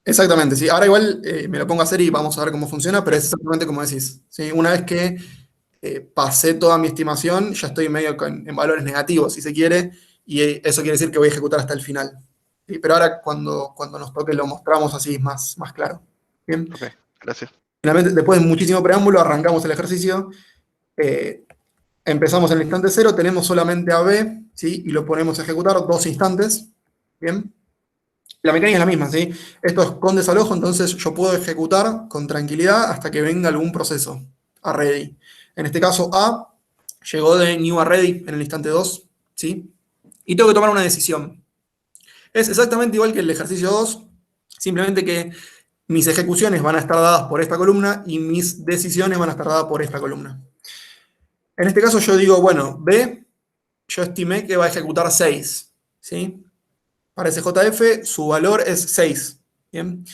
Speaker 1: Exactamente, sí. Ahora igual me lo pongo a hacer y vamos a ver cómo funciona, pero es exactamente como decís, ¿sí? Una vez que pasé toda mi estimación, ya estoy medio en valores negativos, si se quiere, y eso quiere decir que voy a ejecutar hasta el final. ¿Sí? Pero ahora cuando nos toque lo mostramos así más claro. ¿Bien?
Speaker 11: Ok, gracias.
Speaker 1: Finalmente, después de muchísimo preámbulo, arrancamos el ejercicio. Empezamos en el instante 0, tenemos solamente a B, ¿sí? Y lo ponemos a ejecutar 2 instantes. ¿Bien? La mecánica es la misma, ¿sí? Esto es con desalojo, entonces yo puedo ejecutar con tranquilidad hasta que venga algún proceso a ready. En este caso, A llegó de new a ready en el instante 2, ¿sí? Y tengo que tomar una decisión. Es exactamente igual que el ejercicio 2, simplemente que mis ejecuciones van a estar dadas por esta columna y mis decisiones van a estar dadas por esta columna. En este caso yo digo, bueno, B, yo estimé que va a ejecutar 6, ¿sí? Para ese JF, su valor es 6. ¿Bien?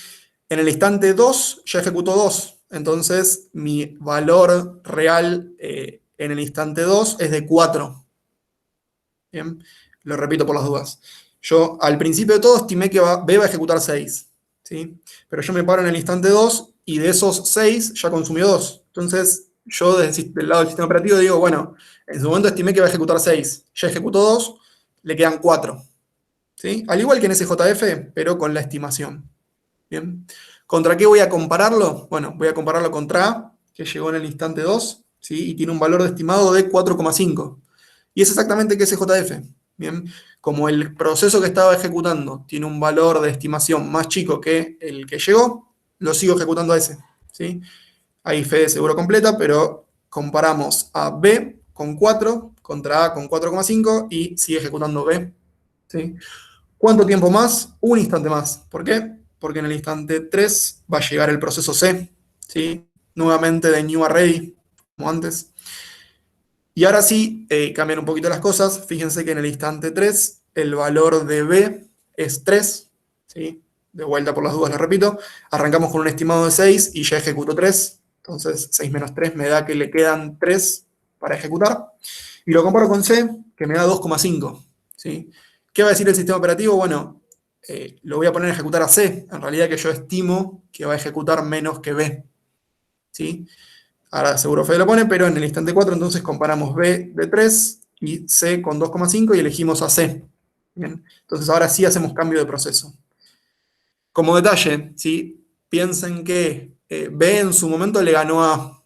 Speaker 1: En el instante 2, ya ejecutó 2. Entonces, mi valor real en el instante 2 es de 4. ¿Bien? Lo repito por las dudas. Yo, al principio de todo, estimé que B va a ejecutar 6. ¿Sí? Pero yo me paro en el instante 2 y de esos 6 ya consumió 2. Entonces, yo del lado del sistema operativo digo, bueno, en su momento estimé que va a ejecutar 6. Ya ejecutó 2, le quedan 4. ¿Sí? Al igual que en SJF, pero con la estimación. ¿Bien? ¿Contra qué voy a compararlo? Bueno, voy a compararlo contra A, que llegó en el instante 2, ¿sí? Y tiene un valor estimado de 4,5. Y es exactamente que SJF. ¿Bien? Como el proceso que estaba ejecutando tiene un valor de estimación más chico que el que llegó, lo sigo ejecutando a ese. ¿Sí? Ahí fe de seguro completa, pero comparamos a B con 4 contra A con 4,5 y sigue ejecutando B. ¿Sí? ¿Cuánto tiempo más? Un instante más. ¿Por qué? Porque en el instante 3 va a llegar el proceso C, ¿sí? Nuevamente de new a ready, como antes. Y ahora sí, cambian un poquito las cosas. Fíjense que en el instante 3 el valor de B es 3, ¿sí? De vuelta por las dudas, lo repito. Arrancamos con un estimado de 6 y ya ejecuto 3. Entonces 6 menos 3 me da que le quedan 3 para ejecutar. Y lo comparo con C, que me da 2,5, ¿sí? ¿Qué va a decir el sistema operativo? Bueno, lo voy a poner a ejecutar a C, en realidad que yo estimo que va a ejecutar menos que B. ¿Sí? Ahora seguro Fede lo pone, pero en el instante 4 entonces comparamos B de 3 y C con 2,5 y elegimos a C. ¿Bien? Entonces ahora sí hacemos cambio de proceso. Como detalle, ¿sí? Piensen que B en su momento le ganó a,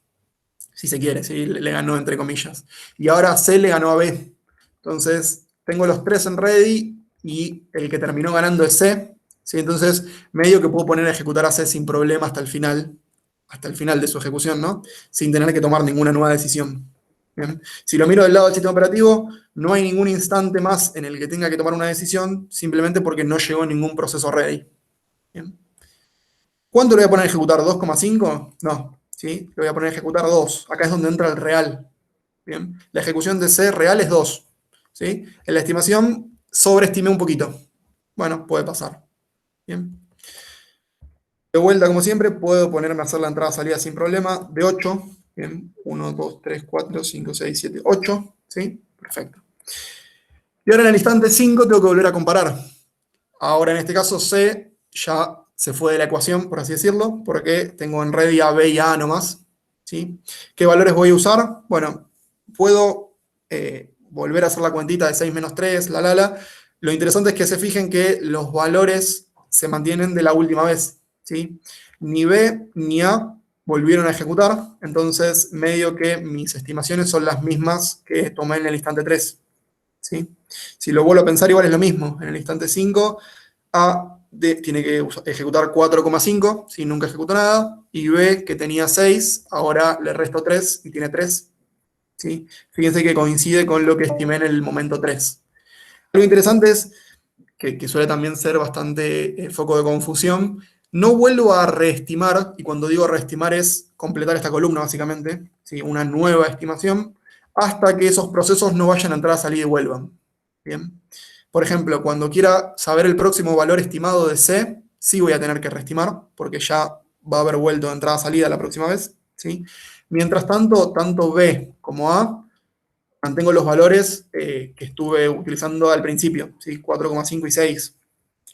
Speaker 1: si se quiere, ¿sí? Le ganó entre comillas. Y ahora C le ganó a B. Entonces tengo los 3 en ready y el que terminó ganando es C, ¿sí? Entonces medio que puedo poner a ejecutar a C sin problema hasta el final de su ejecución, ¿no? Sin tener que tomar ninguna nueva decisión. ¿Bien? Si lo miro del lado del sistema operativo, no hay ningún instante más en el que tenga que tomar una decisión, simplemente porque no llegó ningún proceso ready. ¿Bien? ¿Cuánto le voy a poner a ejecutar? ¿2,5? No, ¿sí? Le voy a poner a ejecutar 2. Acá es donde entra el real. ¿Bien? La ejecución de C real es 2. ¿Sí? En la estimación sobreestimé un poquito. Bueno, puede pasar. Bien. De vuelta, como siempre, puedo ponerme a hacer la entrada-salida sin problema de 8. Bien. 1, 2, 3, 4, 5, 6, 7, 8. ¿Sí? Perfecto. Y ahora en el instante 5 tengo que volver a comparar. Ahora en este caso C ya se fue de la ecuación, por así decirlo, porque tengo en ready a B y a nomás. ¿Sí? ¿Qué valores voy a usar? Bueno, puedo volver a hacer la cuentita de 6 menos 3, Lo interesante es que se fijen que los valores se mantienen de la última vez, ¿sí? Ni B ni A volvieron a ejecutar, entonces medio que mis estimaciones son las mismas que tomé en el instante 3, ¿sí? Si lo vuelvo a pensar, igual es lo mismo. En el instante 5, A tiene que ejecutar 4,5, si nunca ejecutó nada, y B, que tenía 6, ahora le resto 3 y tiene 3, ¿sí? Fíjense que coincide con lo que estimé en el momento 3. Algo interesante es, que suele también ser bastante foco de confusión, no vuelvo a reestimar, y cuando digo reestimar es completar esta columna básicamente, ¿sí? Una nueva estimación, hasta que esos procesos no vayan a entrar, a salir y vuelvan. ¿Bien? Por ejemplo, cuando quiera saber el próximo valor estimado de C, sí voy a tener que reestimar, porque ya va a haber vuelto de entrada a salida la próxima vez, ¿sí? Mientras tanto, tanto B como A, mantengo los valores que estuve utilizando al principio, ¿sí? 4,5 y 6,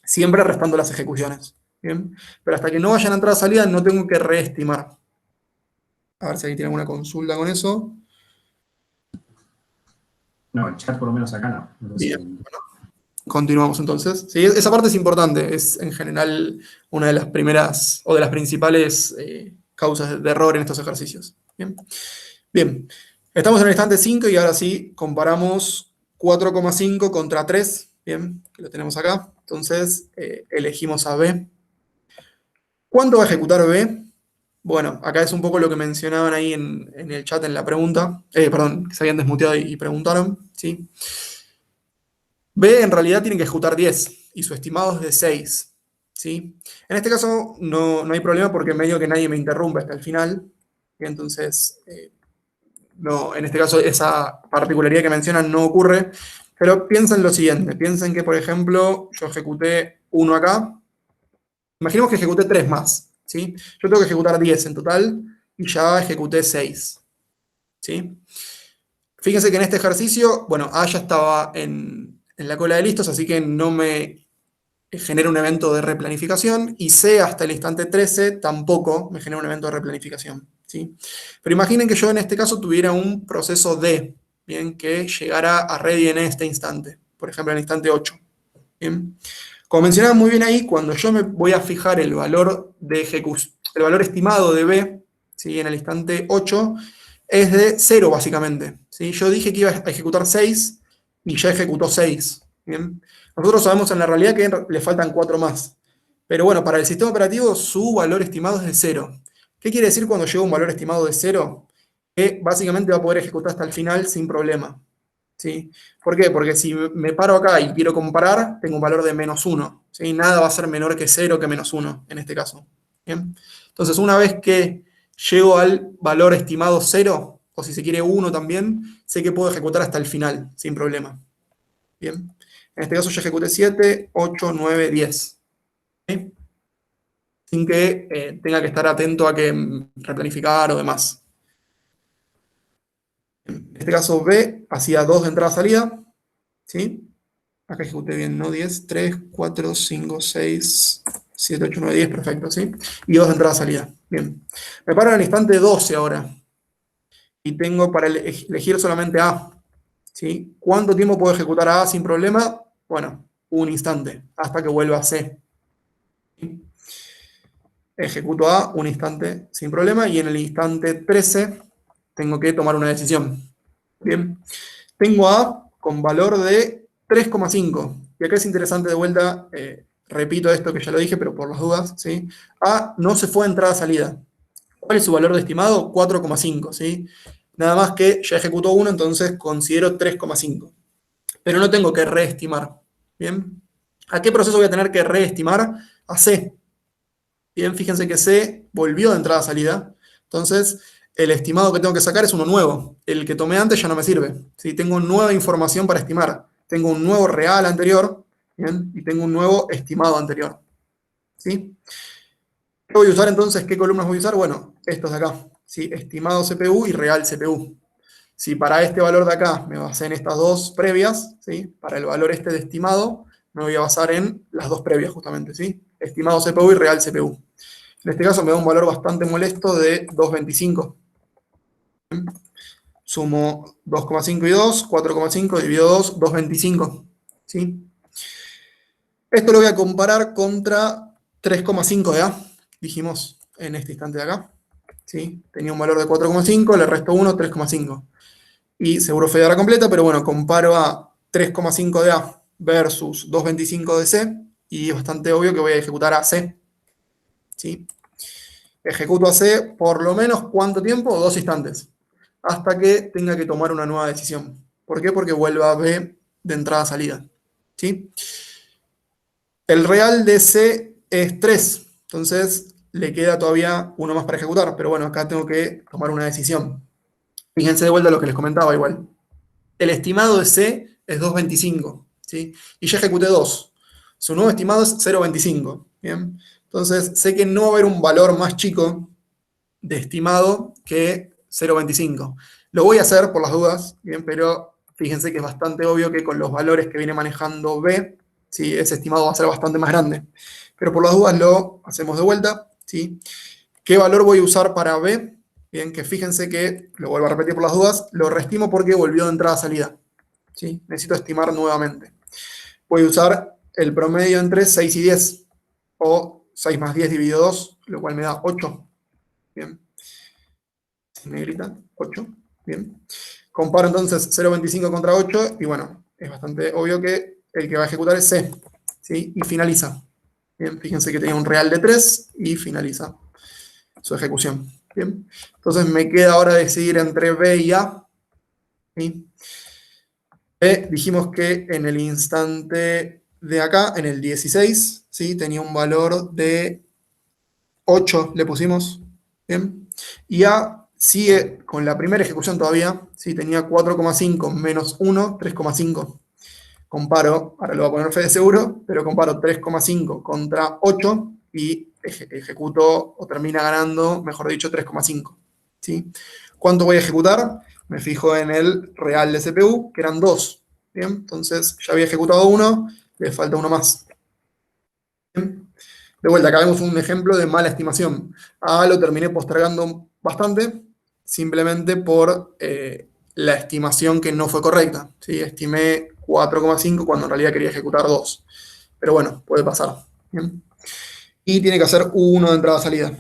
Speaker 1: siempre restando las ejecuciones, ¿bien? Pero hasta que no vayan a entrada a salida, no tengo que reestimar. A ver si alguien tiene alguna consulta con eso.
Speaker 4: No, el chat por lo menos acá no.
Speaker 1: Bien, bueno, continuamos entonces. Sí, esa parte es importante, es en general una de las primeras o de las principales causas de error en estos ejercicios. Bien, bien. Estamos en el instante 5 y ahora sí comparamos 4,5 contra 3. Bien, que lo tenemos acá. Entonces elegimos a B. ¿Cuánto va a ejecutar B? Bueno, acá es un poco lo que mencionaban ahí en el chat en la pregunta. Perdón, que se habían desmuteado y preguntaron. ¿Sí? B en realidad tiene que ejecutar 10 y su estimado es de 6. ¿Sí? En este caso no hay problema porque medio que nadie me interrumpe hasta el final. Y entonces, no, en este caso esa particularidad que mencionan no ocurre. Pero piensen lo siguiente. Piensen que, por ejemplo, yo ejecuté 1 acá. Imaginemos que ejecuté 3 más. ¿Sí? Yo tengo que ejecutar 10 en total y ya ejecuté 6. ¿Sí? Fíjense que en este ejercicio, bueno, A ya estaba en la cola de listos, así que no me genera un evento de replanificación, y C hasta el instante 13 tampoco me genera un evento de replanificación, ¿sí? Pero imaginen que yo en este caso tuviera un proceso D, ¿bien? Que llegara a ready en este instante, por ejemplo en el instante 8. ¿Bien? Como mencionaba muy bien ahí, cuando yo me voy a fijar el valor de ejecución, el valor estimado de B, ¿sí? En el instante 8, es de 0 básicamente, ¿sí? Yo dije que iba a ejecutar 6 y ya ejecutó 6. ¿Bien? Nosotros sabemos en la realidad que le faltan 4 más. Pero bueno, para el sistema operativo su valor estimado es de 0. ¿Qué quiere decir cuando llega un valor estimado de 0? Que básicamente va a poder ejecutar hasta el final sin problema. ¿Sí? ¿Por qué? Porque si me paro acá y quiero comparar, tengo un valor de -1. ¿Sí? Nada va a ser menor que 0 que -1 en este caso. ¿Bien? Entonces, una vez que llego al valor estimado 0, o si se quiere 1 también, sé que puedo ejecutar hasta el final, sin problema. Bien. En este caso yo ejecuté 7, 8, 9, 10. ¿Sí? Sin que tenga que estar atento a que replanificar o demás. En este caso B hacía 2 de entrada-salida. ¿Sí? Acá ejecuté bien, ¿no? 10, 3, 4, 5, 6, 7, 8, 9, 10, perfecto, ¿sí? Y 2 de entrada-salida. Bien. Me paro en el instante 12 ahora. Y tengo para elegir solamente A. ¿Sí? ¿Cuánto tiempo puedo ejecutar a A sin problema? Bueno, un instante, hasta que vuelva a C. ¿Sí? Ejecuto A un instante sin problema y en el instante 13 tengo que tomar una decisión. Bien. Tengo A con valor de 3,5. Y acá es interesante de vuelta, repito esto que ya lo dije, pero por las dudas, ¿sí? A no se fue a entrada-salida. ¿Cuál es su valor de estimado? 4,5, ¿sí? Nada más que ya ejecutó 1, entonces considero 3,5. Pero no tengo que reestimar. ¿Bien? ¿A qué proceso voy a tener que reestimar? A C. Bien, fíjense que C volvió de entrada-salida. Entonces, el estimado que tengo que sacar es uno nuevo. El que tomé antes ya no me sirve. ¿Sí? Tengo nueva información para estimar. Tengo un nuevo real anterior, ¿bien? Y tengo un nuevo estimado anterior. ¿Sí? ¿Qué voy a usar entonces? ¿Qué columnas voy a usar? Bueno, estos de acá. ¿Sí? Estimado CPU y real CPU. Si para este valor de acá me basé en estas dos previas, ¿sí? Para el valor este de estimado, me voy a basar en las dos previas justamente, ¿sí? Estimado CPU y real CPU. En este caso me da un valor bastante molesto de 2,25. Sumo 2,5 y 2, 4,5 dividido 2, 2,25. ¿Sí? Esto lo voy a comparar contra 3,5 de A, dijimos en este instante de acá. ¿Sí? Tenía un valor de 4,5, le resto 1, 3,5. Y seguro fe de hora completa, pero bueno, comparo a 3,5 de A versus 2,25 de C, y es bastante obvio que voy a ejecutar a C. ¿Sí? Ejecuto a C por lo menos ¿cuánto tiempo? 2 instantes. Hasta que tenga que tomar una nueva decisión. ¿Por qué? Porque vuelva a B de entrada-salida. ¿Sí? El real de C es 3. Entonces le queda todavía uno más para ejecutar. Pero bueno, acá tengo que tomar una decisión. Fíjense de vuelta lo que les comentaba igual. El estimado de C es 2,25. ¿Sí? Y ya ejecuté 2. Su nuevo estimado es 0,25. ¿Bien? Entonces sé que no va a haber un valor más chico de estimado que 0,25. Lo voy a hacer por las dudas, ¿bien? Pero fíjense que es bastante obvio que con los valores que viene manejando B, ¿sí? Ese estimado va a ser bastante más grande. Pero por las dudas lo hacemos de vuelta. ¿Sí? ¿Qué valor voy a usar para B? Bien, que fíjense que, lo vuelvo a repetir por las dudas, lo reestimo porque volvió de entrada a salida. ¿Sí? Necesito estimar nuevamente. Voy a usar el promedio entre 6 y 10, o 6 más 10 dividido 2, lo cual me da 8. Bien. Negrita, 8. Bien. Comparo entonces 0,25 contra 8, y bueno, es bastante obvio que el que va a ejecutar es C. ¿Sí? Y finaliza. Bien, fíjense que tenía un real de 3 y finaliza su ejecución. Bien. Entonces me queda ahora decidir entre B y A. ¿Sí? B, dijimos que en el instante de acá, en el 16, ¿sí? Tenía un valor de 8, le pusimos. Bien. Y A sigue con la primera ejecución todavía, ¿sí? Tenía 4,5 menos 1, 3,5. Comparo, ahora lo voy a poner fe de seguro, pero comparo 3,5 contra 8 y ejecuto, o termina ganando, mejor dicho, 3,5. ¿Sí? ¿Cuánto voy a ejecutar? Me fijo en el real de CPU, que eran 2. ¿Bien? Entonces ya había ejecutado 1, le falta uno más. ¿Bien? De vuelta, acá vemos un ejemplo de mala estimación. A lo terminé postergando bastante, simplemente por la estimación que no fue correcta. ¿Sí? Estimé 4,5 cuando en realidad quería ejecutar 2. Pero bueno, puede pasar. ¿Bien? Y tiene que hacer 1 de entrada-salida.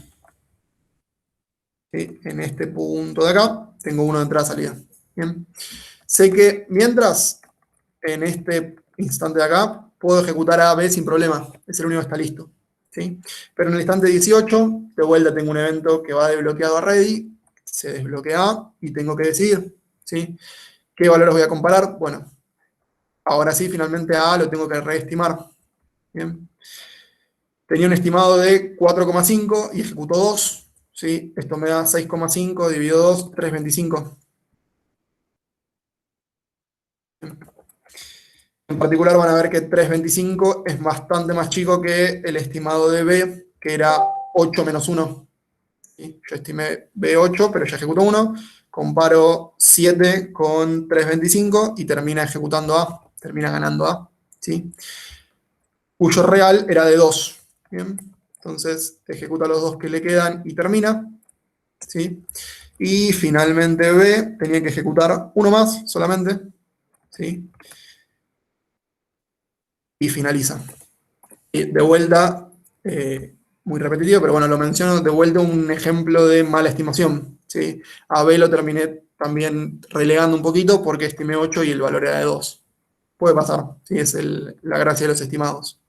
Speaker 1: ¿Sí? En este punto de acá tengo 1 de entrada-salida. Bien. Sé que mientras en este instante de acá puedo ejecutar A, B sin problema. Es el único que está listo. ¿Sí? Pero en el instante 18, de vuelta tengo un evento que va desbloqueado a ready, se desbloquea y tengo que decidir. ¿Sí? ¿Qué valores voy a comparar? Bueno, ahora sí, finalmente A lo tengo que reestimar. ¿Bien? Tenía un estimado de 4,5 y ejecuto 2. ¿Sí? Esto me da 6,5 dividido 2, 3,25. En particular van a ver que 3,25 es bastante más chico que el estimado de B, que era 8 menos 1. ¿Sí? Yo estimé B8, pero ya ejecuto 1. Comparo 7 con 3,25 y termina ejecutando A. Termina ganando A. ¿Sí? Cuyo real era de 2. ¿Bien? Entonces ejecuta los 2 que le quedan y termina. ¿Sí? Y finalmente B tenía que ejecutar uno más solamente. ¿Sí? Y finaliza. Y de vuelta, muy repetitivo, pero bueno, lo menciono de vuelta, un ejemplo de mala estimación. ¿Sí? A B lo terminé también relegando un poquito porque estimé 8 y el valor era de 2. Puede pasar, ¿sí? Es la gracia de los estimados.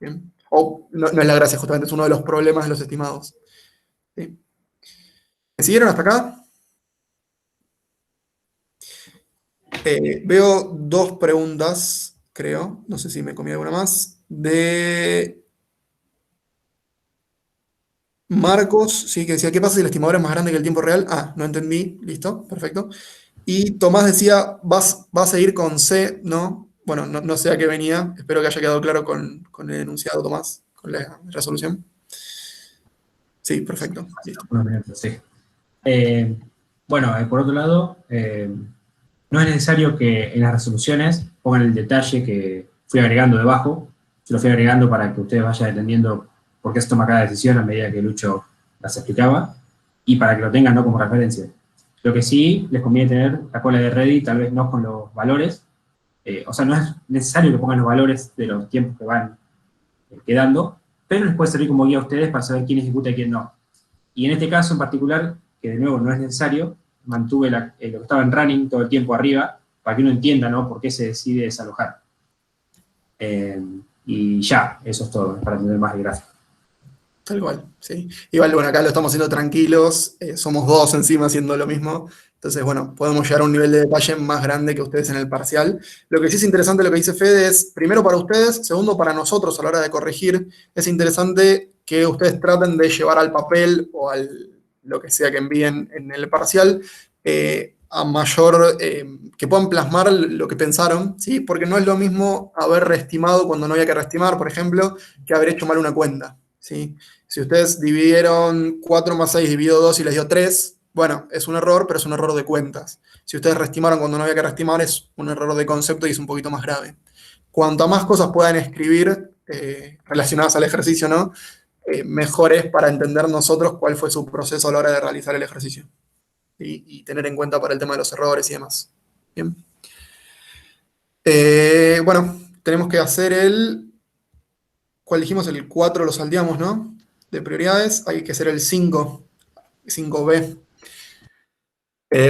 Speaker 1: ¿Bien? O no es la gracia, justamente es uno de los problemas de los estimados. ¿Sí? ¿Me siguieron hasta acá? Veo 2 preguntas, creo, no sé si me comí alguna más, de Marcos, sí, que decía, ¿qué pasa si el estimador es más grande que el tiempo real? Ah, no entendí, listo, perfecto. Y Tomás decía, ¿vas a seguir con C? ¿No? Bueno, no sé a qué venía, espero que haya quedado claro con el enunciado, Tomás, con la resolución. Sí, perfecto. Listo.
Speaker 4: Sí. Bueno, por otro lado, no es necesario que en las resoluciones pongan el detalle que fui agregando debajo. Yo lo fui agregando para que ustedes vayan entendiendo por qué se toma cada decisión a medida que Lucho las explicaba y para que lo tengan, ¿no?, como referencia. Lo que sí les conviene tener la cola de ready, tal vez no con los valores, O sea, no es necesario que pongan los valores de los tiempos que van quedando, pero les puede servir como guía a ustedes para saber quién ejecuta y quién no. Y en este caso en particular, que de nuevo no es necesario, mantuve lo que estaba en running todo el tiempo arriba, para que uno entienda, ¿no?, por qué se decide desalojar. Y ya, eso es todo, para entender más el gráfico.
Speaker 1: Tal cual, sí. Igual, bueno, acá lo estamos haciendo tranquilos, somos dos encima haciendo lo mismo, entonces, bueno, podemos llegar a un nivel de detalle más grande que ustedes en el parcial. Lo que sí es interesante lo que dice Fede es, primero para ustedes, segundo para nosotros a la hora de corregir, es interesante que ustedes traten de llevar al papel o al lo que sea que envíen en el parcial, a mayor, que puedan plasmar lo que pensaron, ¿sí? Porque no es lo mismo haber reestimado cuando no había que reestimar, por ejemplo, que haber hecho mal una cuenta, ¿sí? Si ustedes dividieron 4 más 6 dividido 2 y les dio 3, bueno, es un error, pero es un error de cuentas. Si ustedes reestimaron cuando no había que reestimar, es un error de concepto y es un poquito más grave. Cuanto más cosas puedan escribir relacionadas al ejercicio, ¿no? Mejor es para entender nosotros cuál fue su proceso a la hora de realizar el ejercicio. Y tener en cuenta para el tema de los errores y demás. Bien. Bueno, tenemos que hacer ¿cuál dijimos? El 4 lo salteamos, ¿no? De prioridades, hay que hacer el 5B.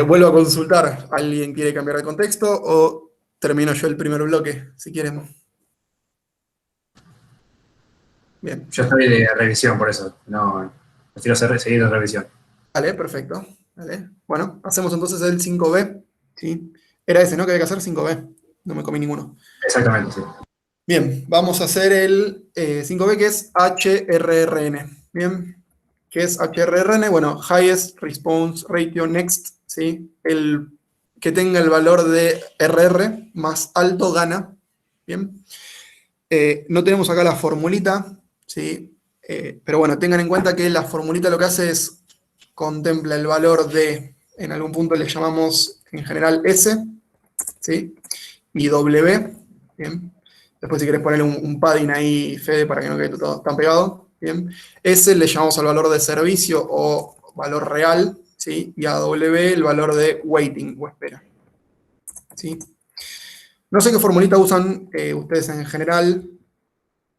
Speaker 1: Vuelvo a consultar. ¿Alguien quiere cambiar de contexto o termino yo el primer bloque, si quieren? Bien.
Speaker 4: Yo estoy de revisión, por eso. No, prefiero seguir de revisión.
Speaker 1: Vale, perfecto. Vale. Bueno, hacemos entonces el 5B. ¿Sí? Era ese, ¿no? Que había que hacer 5B. No me comí ninguno.
Speaker 4: Exactamente, sí.
Speaker 1: Bien, vamos a hacer el 5B, que es HRRN. Bien. ¿Qué es HRRN? Bueno, Highest Response Ratio Next, ¿sí? El que tenga el valor de RR más alto gana, ¿bien? No tenemos acá la formulita, ¿sí? Pero bueno, tengan en cuenta que la formulita lo que hace es contempla el valor de, en algún punto le llamamos en general S, ¿sí? Y W, ¿bien? Después si querés ponerle un padding ahí, Fede, para que no quede todo tan pegado. Bien. S le llamamos al valor de servicio o valor real, ¿sí? Y a W el valor de waiting o espera. ¿Sí? No sé qué formulita usan ustedes en general.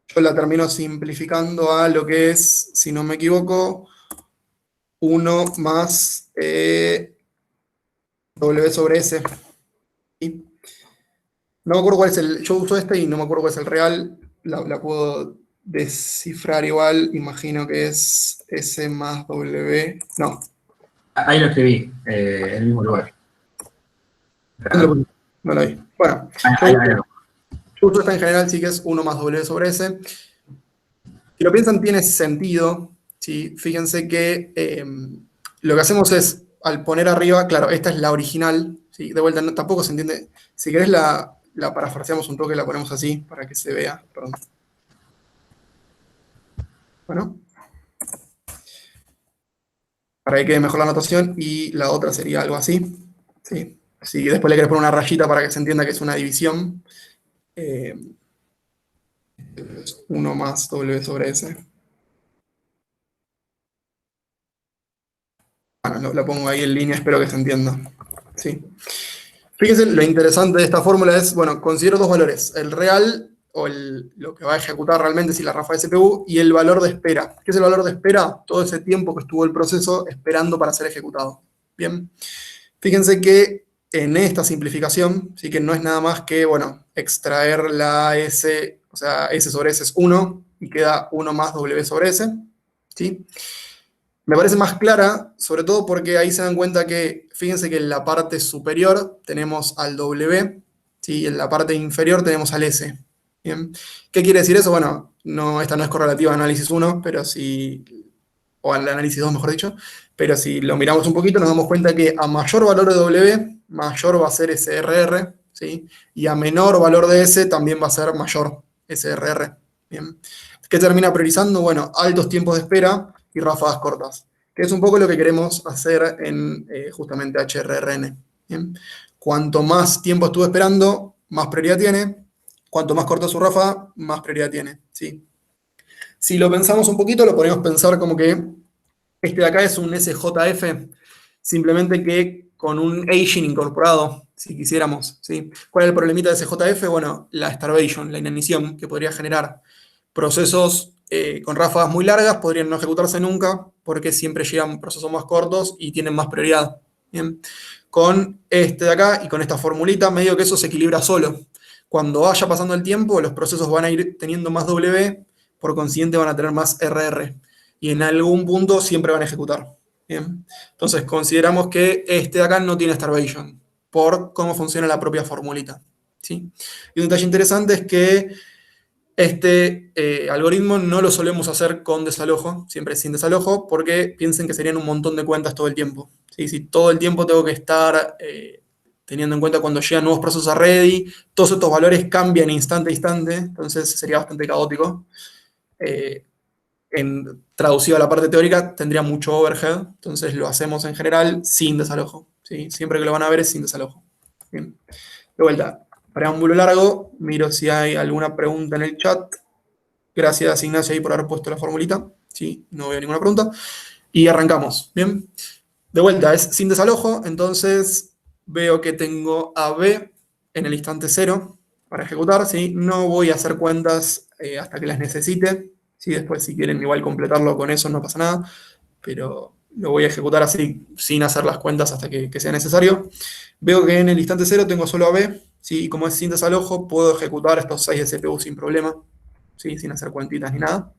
Speaker 1: Yo la termino simplificando a lo que es, si no me equivoco, 1 más W sobre S. ¿Sí? No me acuerdo cuál es yo uso este y no me acuerdo cuál es el real. La puedo descifrar igual, imagino que es S más W, no.
Speaker 4: Ahí lo escribí, en el mismo lugar.
Speaker 1: No lo vi. Bueno, yo uso esta en general, sí que es 1 más W sobre S. Si lo piensan, tiene sentido, ¿sí? Fíjense que lo que hacemos es, al poner arriba, claro, esta es la original, ¿sí? De vuelta, tampoco se entiende. Si querés la parafraseamos un toque, la ponemos así, para que se vea, perdón. Bueno. Para que quede mejor la notación, y la otra sería algo así. ¿Sí? Si después le querés poner una rayita para que se entienda que es una división. 1 más W sobre S. Bueno, lo pongo ahí en línea, espero que se entienda. ¿Sí? Fíjense, lo interesante de esta fórmula es, bueno, considero dos valores. El real, o lo que va a ejecutar realmente si la ráfaga de CPU, y el valor de espera. ¿Qué es el valor de espera? Todo ese tiempo que estuvo el proceso esperando para ser ejecutado. Bien. Fíjense que en esta simplificación, sí que no es nada más que, bueno, extraer la S, o sea, S sobre S es 1, y queda 1 más W sobre S. ¿Sí? Me parece más clara, sobre todo porque ahí se dan cuenta que, fíjense que en la parte superior tenemos al W, ¿sí? Y en la parte inferior tenemos al S. ¿Bien? ¿Qué quiere decir eso? Bueno, esta no es correlativa al análisis 1, pero o al análisis 2, mejor dicho, pero si lo miramos un poquito nos damos cuenta que a mayor valor de W, mayor va a ser SRR, ¿sí? Y a menor valor de S también va a ser mayor SRR. ¿Bien? ¿Qué termina priorizando? Bueno, altos tiempos de espera y ráfagas cortas, que es un poco lo que queremos hacer en justamente HRRN. ¿Bien? Cuanto más tiempo estuve esperando, más prioridad tiene. Cuanto más corta su ráfaga, más prioridad tiene. ¿Sí? Si lo pensamos un poquito, lo podemos pensar como que este de acá es un SJF, simplemente que con un aging incorporado. si quisiéramos, ¿sí? ¿Cuál es el problemita de CJF? Bueno, la starvation, la inanición que podría generar. Procesos con ráfagas muy largas podrían no ejecutarse nunca porque siempre llegan procesos más cortos y tienen más prioridad. Bien. Con este de acá y con esta formulita, medio que eso se equilibra solo. Cuando vaya pasando el tiempo, los procesos van a ir teniendo más W, por consiguiente van a tener más RR. Y en algún punto siempre van a ejecutar. Bien. Entonces consideramos que este de acá no tiene starvation por cómo funciona la propia formulita. ¿Sí? Y un detalle interesante es que este algoritmo no lo solemos hacer con desalojo, siempre sin desalojo, porque piensen que serían un montón de cuentas todo el tiempo. ¿Sí? Si todo el tiempo tengo que estar teniendo en cuenta cuando llegan nuevos procesos a ready, todos estos valores cambian instante a instante, entonces sería bastante caótico. Traducido a la parte teórica, tendría mucho overhead, entonces lo hacemos en general sin desalojo. ¿Sí? Siempre que lo van a ver es sin desalojo. Bien. De vuelta, preámbulo largo, miro si hay alguna pregunta en el chat. Gracias, Ignacio, ahí por haber puesto la formulita. ¿Sí? No veo ninguna pregunta. Y arrancamos. Bien. De vuelta, es sin desalojo, entonces veo que tengo a B en el instante 0 para ejecutar. ¿Sí? No voy a hacer cuentas hasta que las necesite. ¿Sí? Después, si quieren igual completarlo con eso, no pasa nada. Pero lo voy a ejecutar así, sin hacer las cuentas hasta que sea necesario. Veo que en el instante 0 tengo solo a B. ¿Sí? Y como es sin desalojo, puedo ejecutar estos 6 de CPU sin problema. ¿Sí? Sin hacer cuentitas ni nada.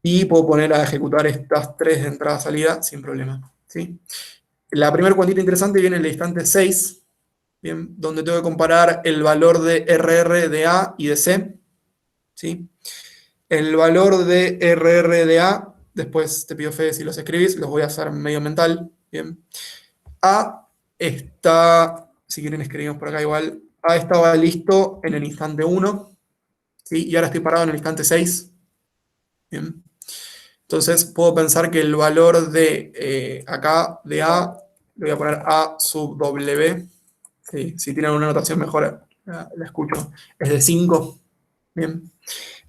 Speaker 1: Y puedo poner a ejecutar estas 3 de entrada-salida sin problema. ¿Sí? La primera cuantita interesante viene en el instante 6, ¿bien? Donde tengo que comparar el valor de RR de A y de C. ¿Sí? El valor de RR de A, después te pido fe si los escribís, los voy a hacer medio mental. ¿Bien? A está, si quieren escribimos por acá igual, A estaba listo en el instante 1, ¿sí? Y ahora estoy parado en el instante 6. ¿Bien? Entonces puedo pensar que el valor de acá, de A, le voy a poner A sub W. ¿Sí? Si tienen una notación mejor, la escucho. Es de 5. Bien.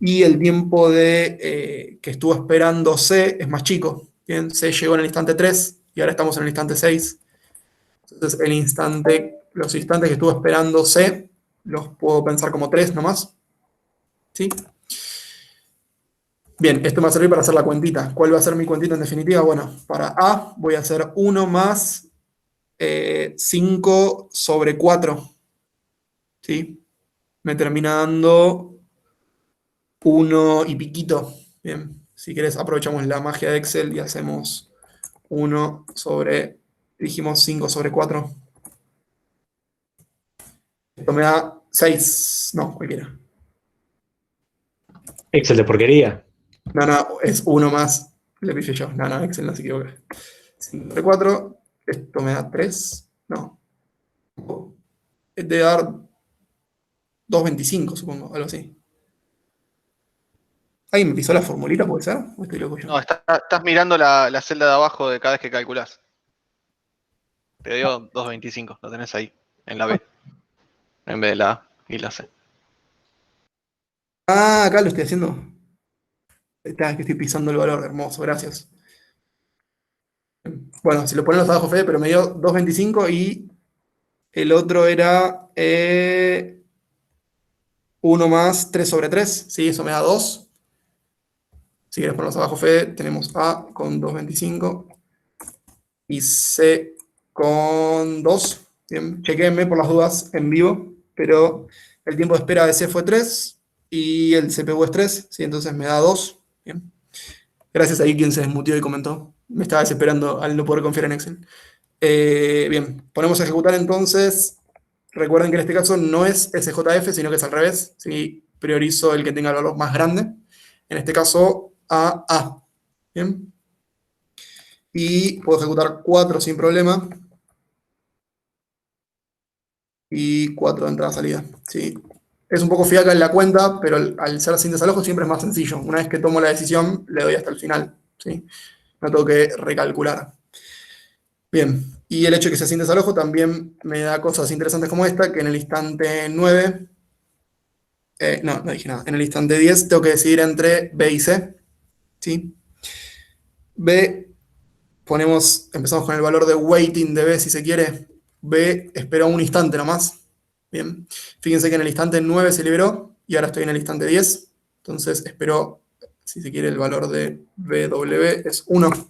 Speaker 1: Y el tiempo de que estuvo esperando C es más chico. Bien. C llegó en el instante 3 y ahora estamos en el instante 6. Entonces los instantes que estuvo esperando C los puedo pensar como 3 nomás. ¿Sí? Bien, esto me va a servir para hacer la cuentita. ¿Cuál va a ser mi cuentita en definitiva? Bueno, para A voy a hacer 1 más 5 sobre 4. ¿Sí? Me termina dando 1 y piquito. Bien, si querés aprovechamos la magia de Excel y hacemos 1 sobre, dijimos 5 sobre 4. Esto me da 6, no, cualquiera.
Speaker 8: Excel de porquería.
Speaker 1: No, es 1 más. Le puse yo. No, Excel no se equivoca. 5 sobre 4. Esto me da 3. No. Debe dar 2.25, supongo. Algo así. ¿Alguien me pisó la formulita, puede ser? ¿O estoy loco yo?
Speaker 11: No, estás mirando la celda de abajo de cada vez que calculás. Te dio 2.25, lo tenés ahí, en la B. En vez de la A y la C.
Speaker 1: Ah, acá lo estoy haciendo. Está, que estoy pisando el valor, hermoso, gracias. Bueno, si lo ponemos abajo, Fede, pero me dio 2.25 y el otro era 1 más 3 sobre 3. Sí, eso me da 2. Si quieres ponerlos abajo, Fede, tenemos A con 2.25 y C con 2. Bien, chequenme por las dudas en vivo, pero el tiempo de espera de C fue 3 y el CPU es 3, ¿sí? Entonces me da 2. Bien. Gracias ahí quien se desmutió y comentó. Me estaba desesperando al no poder confiar en Excel. Bien, ponemos a ejecutar entonces. Recuerden que en este caso no es SJF, sino que es al revés. ¿Sí? Priorizo el que tenga el valor más grande. En este caso, A. Bien. Y puedo ejecutar 4 sin problema. Y 4 de entrada-salida. ¿Sí? Es un poco fiaca en la cuenta, pero al ser sin desalojo siempre es más sencillo. Una vez que tomo la decisión, le doy hasta el final. ¿Sí? No tengo que recalcular. Bien, y el hecho de que sea sin desalojo también me da cosas interesantes como esta, que en el instante 9, no dije nada, en el instante 10 tengo que decidir entre B y C. ¿Sí? B, empezamos con el valor de weighting de B si se quiere, B esperó un instante nomás. Bien, fíjense que en el instante 9 se liberó y ahora estoy en el instante 10. Entonces esperó, si se quiere, el valor de BW es 1.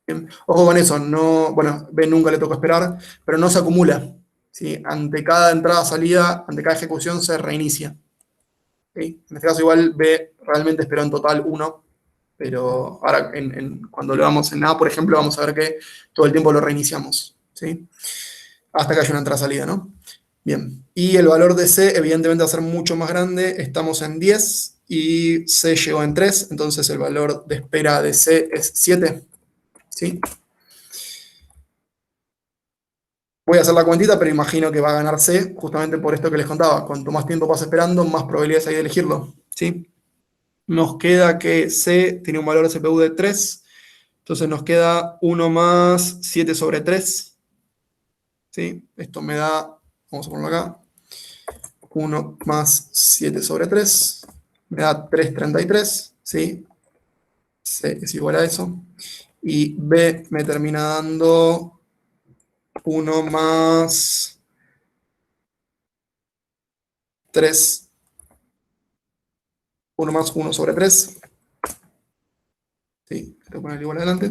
Speaker 1: Bien. Ojo con eso, no, bueno, B nunca le tocó esperar, pero no se acumula. ¿Sí? Ante cada entrada-salida, ante cada ejecución se reinicia. ¿Sí? En este caso igual B realmente esperó en total 1, pero ahora cuando lo vamos en A, por ejemplo, vamos a ver que todo el tiempo lo reiniciamos. ¿Sí? Hasta que haya una entrada-salida, ¿no? Bien, y el valor de C evidentemente va a ser mucho más grande, estamos en 10 y C llegó en 3, entonces el valor de espera de C es 7. ¿Sí? Voy a hacer la cuentita, pero imagino que va a ganar C, justamente por esto que les contaba. Cuanto más tiempo pasa esperando, más probabilidades hay de elegirlo. ¿Sí? Nos queda que C tiene un valor de CPU de 3, entonces nos queda 1 más 7 sobre 3. ¿Sí? Esto me da, vamos a ponerlo acá, 1 más 7 sobre 3, me da 3,33, ¿sí? C es igual a eso. Y B me termina dando 1 más 3, 1 más 1 sobre 3. Sí, voy a poner igual adelante.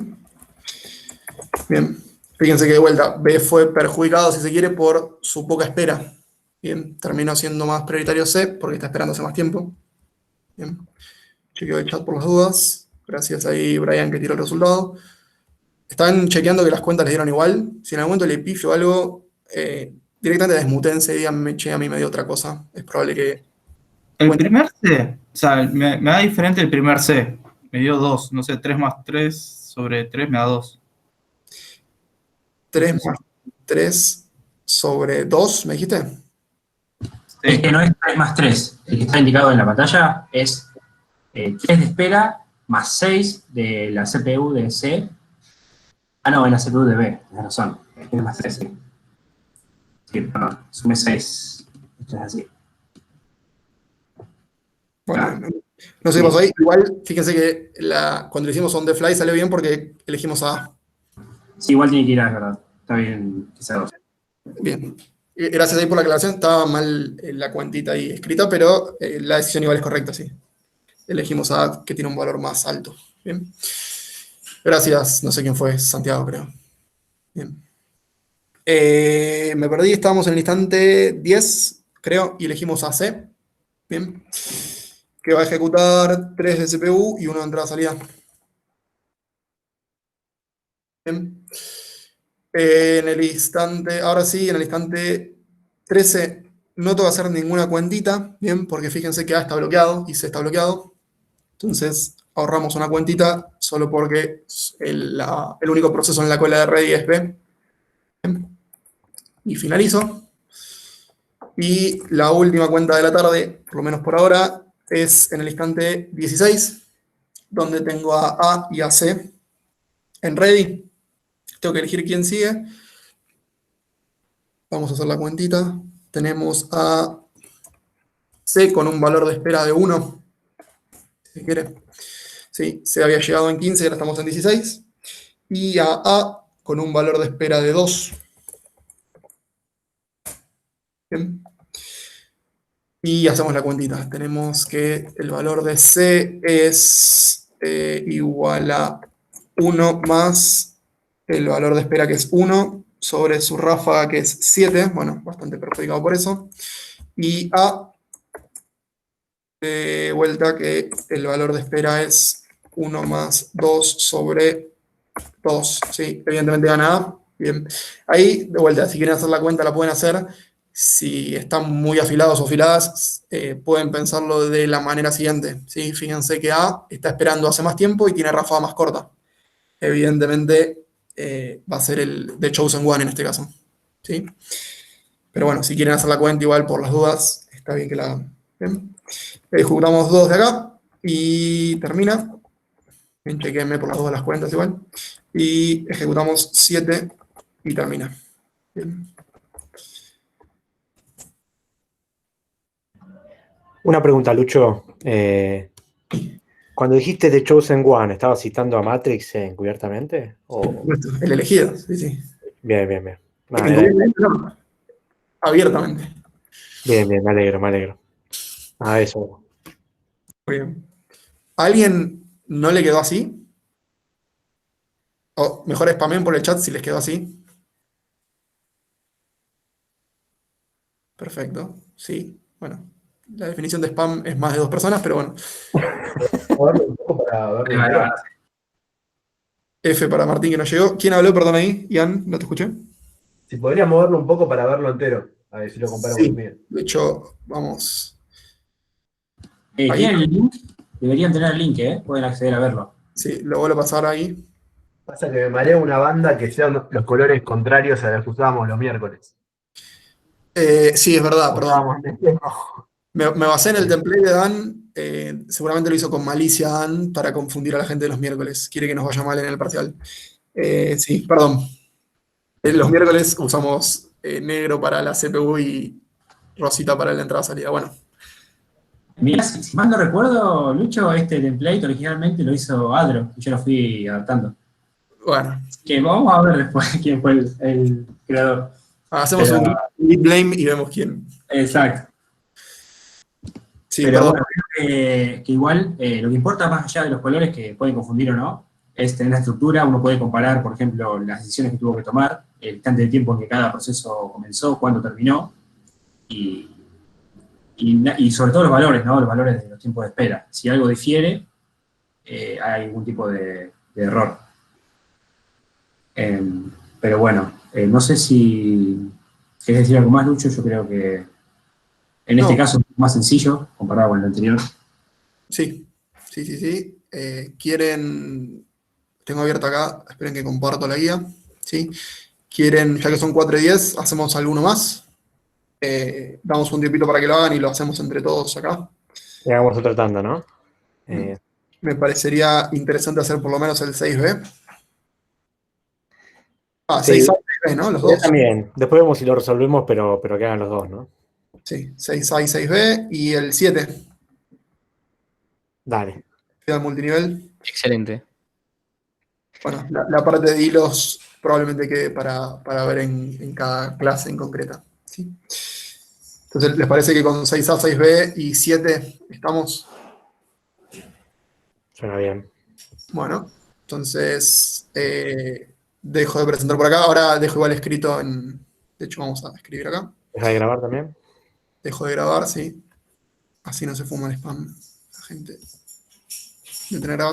Speaker 1: Bien, fíjense que de vuelta, B fue perjudicado, si se quiere, por su poca espera. Bien, terminó siendo más prioritario C, porque está esperando hace más tiempo. Bien, chequeo el chat por las dudas. Gracias ahí, Brian, que tiró el resultado. Están chequeando que las cuentas les dieron igual. Si en algún momento le pifio o algo, directamente desmutense y díganme, che, a mí me dio otra cosa. Es probable que...
Speaker 12: El primer C, o sea, me da diferente el primer C. Me dio 2, no sé, 3 más 3 sobre 3 me da 2.
Speaker 1: 3 más 3 sobre 2, ¿me dijiste?
Speaker 4: Es que no es 3 más 3. El que está indicado en la pantalla es 3 de espera más 6 de la CPU de C. Ah, no, en la CPU de B, tenés razón. 3 más 3, sí. Sí, perdón, sume 6. Esto es así.
Speaker 1: Bueno, no sé qué pasó ahí. Igual, fíjense que cuando lo hicimos on the fly salió bien porque elegimos A.
Speaker 4: Sí, igual tiene que ir A, es verdad. Está bien que sea 2.
Speaker 1: Bien. Gracias ahí por la aclaración. Estaba mal la cuentita ahí escrita, pero la decisión igual es correcta, sí. Elegimos A, que tiene un valor más alto. Bien. Gracias. No sé quién fue, Santiago, creo. Bien. Me perdí, estábamos en el instante 10, creo, y elegimos a C. Bien. Que va a ejecutar 3 de CPU y 1 de entrada-salida. Bien. En el instante, ahora sí, en el instante 13 no tengo que hacer ninguna cuentita, bien, porque fíjense que A está bloqueado y C está bloqueado. Entonces ahorramos una cuentita solo porque el único proceso en la cola de ready es B. Bien. Y finalizo. Y la última cuenta de la tarde, por lo menos por ahora, es en el instante 16, donde tengo a A y a C en ready. Tengo que elegir quién sigue. Vamos a hacer la cuentita. Tenemos a C con un valor de espera de 1. Si quiere. Sí, C había llegado en 15 y ahora estamos en 16. Y a A con un valor de espera de 2. Bien. Y hacemos la cuentita. Tenemos que el valor de C es igual a 1 más el valor de espera que es 1 sobre su ráfaga que es 7. Bueno, bastante perjudicado por eso. Y A, de vuelta, que el valor de espera es 1 más 2 sobre 2. Sí, evidentemente gana A. Bien. Ahí, de vuelta, si quieren hacer la cuenta la pueden hacer. Si están muy afilados o afiladas, pueden pensarlo de la manera siguiente. ¿Sí? Fíjense que A está esperando hace más tiempo y tiene ráfaga más corta. Evidentemente va a ser el The Chosen One en este caso. ¿Sí? Pero bueno, si quieren hacer la cuenta igual por las dudas, está bien que la hagan. Bien. Ejecutamos 2 de acá y termina. Bien, chequenme por las dudas las cuentas igual. Y ejecutamos 7 y termina. Bien.
Speaker 8: Una pregunta, Lucho. Cuando dijiste The Chosen One, ¿estabas citando a Matrix encubiertamente? ¿O?
Speaker 1: El elegido, sí, sí.
Speaker 8: Bien, bien, bien. Vale,
Speaker 1: Encubiertamente no. Abiertamente.
Speaker 8: bien, me alegro. A eso.
Speaker 1: Muy bien. ¿A alguien no le quedó así? O mejor spamen por el chat si les quedó así. Perfecto. Sí. Bueno, la definición de spam es más de 2 personas, pero bueno.
Speaker 3: Moverlo un poco para verlo
Speaker 4: Ahí va.
Speaker 3: entero.
Speaker 1: F para Martín que no llegó. ¿Quién habló? Perdón ahí. Ian, no te escuché.
Speaker 3: Si podría moverlo un poco para verlo entero. A ver si lo comparo con el
Speaker 1: Sí.
Speaker 3: mío.
Speaker 1: De hecho, vamos.
Speaker 4: ¿Tienen el link? Deberían tener el link, pueden acceder a verlo.
Speaker 1: Sí, lo vuelvo a pasar ahí.
Speaker 3: Pasa que me marea una banda que sean los colores contrarios a los que usábamos los miércoles.
Speaker 1: Sí, es verdad, perdón.
Speaker 3: Usábamos el rojo.
Speaker 1: Me basé en el template de Dan. Seguramente lo hizo con malicia Dan para confundir a la gente de los miércoles. Quiere que nos vaya mal en el parcial. Sí, perdón. Los miércoles usamos negro para la CPU y rosita para la entrada-salida. Bueno,
Speaker 4: Mirá, si mal no recuerdo, Lucho, este template originalmente lo hizo Adro, y yo lo fui adaptando.
Speaker 1: bueno.
Speaker 4: Que vamos a ver después quién fue el creador.
Speaker 1: Hacemos
Speaker 4: Pero-
Speaker 1: un git blame y vemos quién.
Speaker 4: Exacto.
Speaker 1: Sí,
Speaker 4: Pero
Speaker 1: perdón.
Speaker 4: bueno, creo que igual lo que importa más allá de los colores que pueden confundir o no, es tener la estructura. Uno puede comparar, por ejemplo, las decisiones que tuvo que tomar, el instante de tiempo en que cada proceso comenzó, cuándo terminó, y sobre todo los valores, ¿no? Los valores de los tiempos de espera. Si algo difiere, hay algún tipo de error. Pero bueno, no sé si querés decir algo más, Lucho. Yo creo que en este caso es más sencillo comparado con el anterior.
Speaker 1: Sí. ¿Quieren? Tengo abierto acá, esperen que comparto la guía. ¿Sí? ¿Quieren, ya que son 4 y 10, hacemos alguno más? Damos un tiempito para que lo hagan y lo hacemos entre todos acá.
Speaker 8: Y hagamos otra tanda, ¿no?
Speaker 1: Me parecería interesante hacer por lo menos el 6B.
Speaker 8: Sí.
Speaker 1: 6A y 6B, ¿no? Los
Speaker 8: Yo
Speaker 1: dos.
Speaker 8: también. Después vemos si lo resolvemos, pero que hagan los dos, ¿no?
Speaker 1: Sí, 6A y 6B. Y el 7.
Speaker 8: Dale.
Speaker 1: Queda el multinivel.
Speaker 7: Excelente.
Speaker 1: Bueno, la parte de hilos probablemente quede para ver en cada clase en concreta. ¿Sí? Entonces, ¿les parece que con 6A, 6B y 7 estamos?
Speaker 8: Suena bien.
Speaker 1: Bueno, entonces dejo de presentar por acá. Ahora dejo igual escrito en... De hecho, vamos a escribir acá.
Speaker 8: ¿Deja de grabar también?
Speaker 1: Dejo de grabar, sí. Así no se fuma el spam la gente de tener grabación.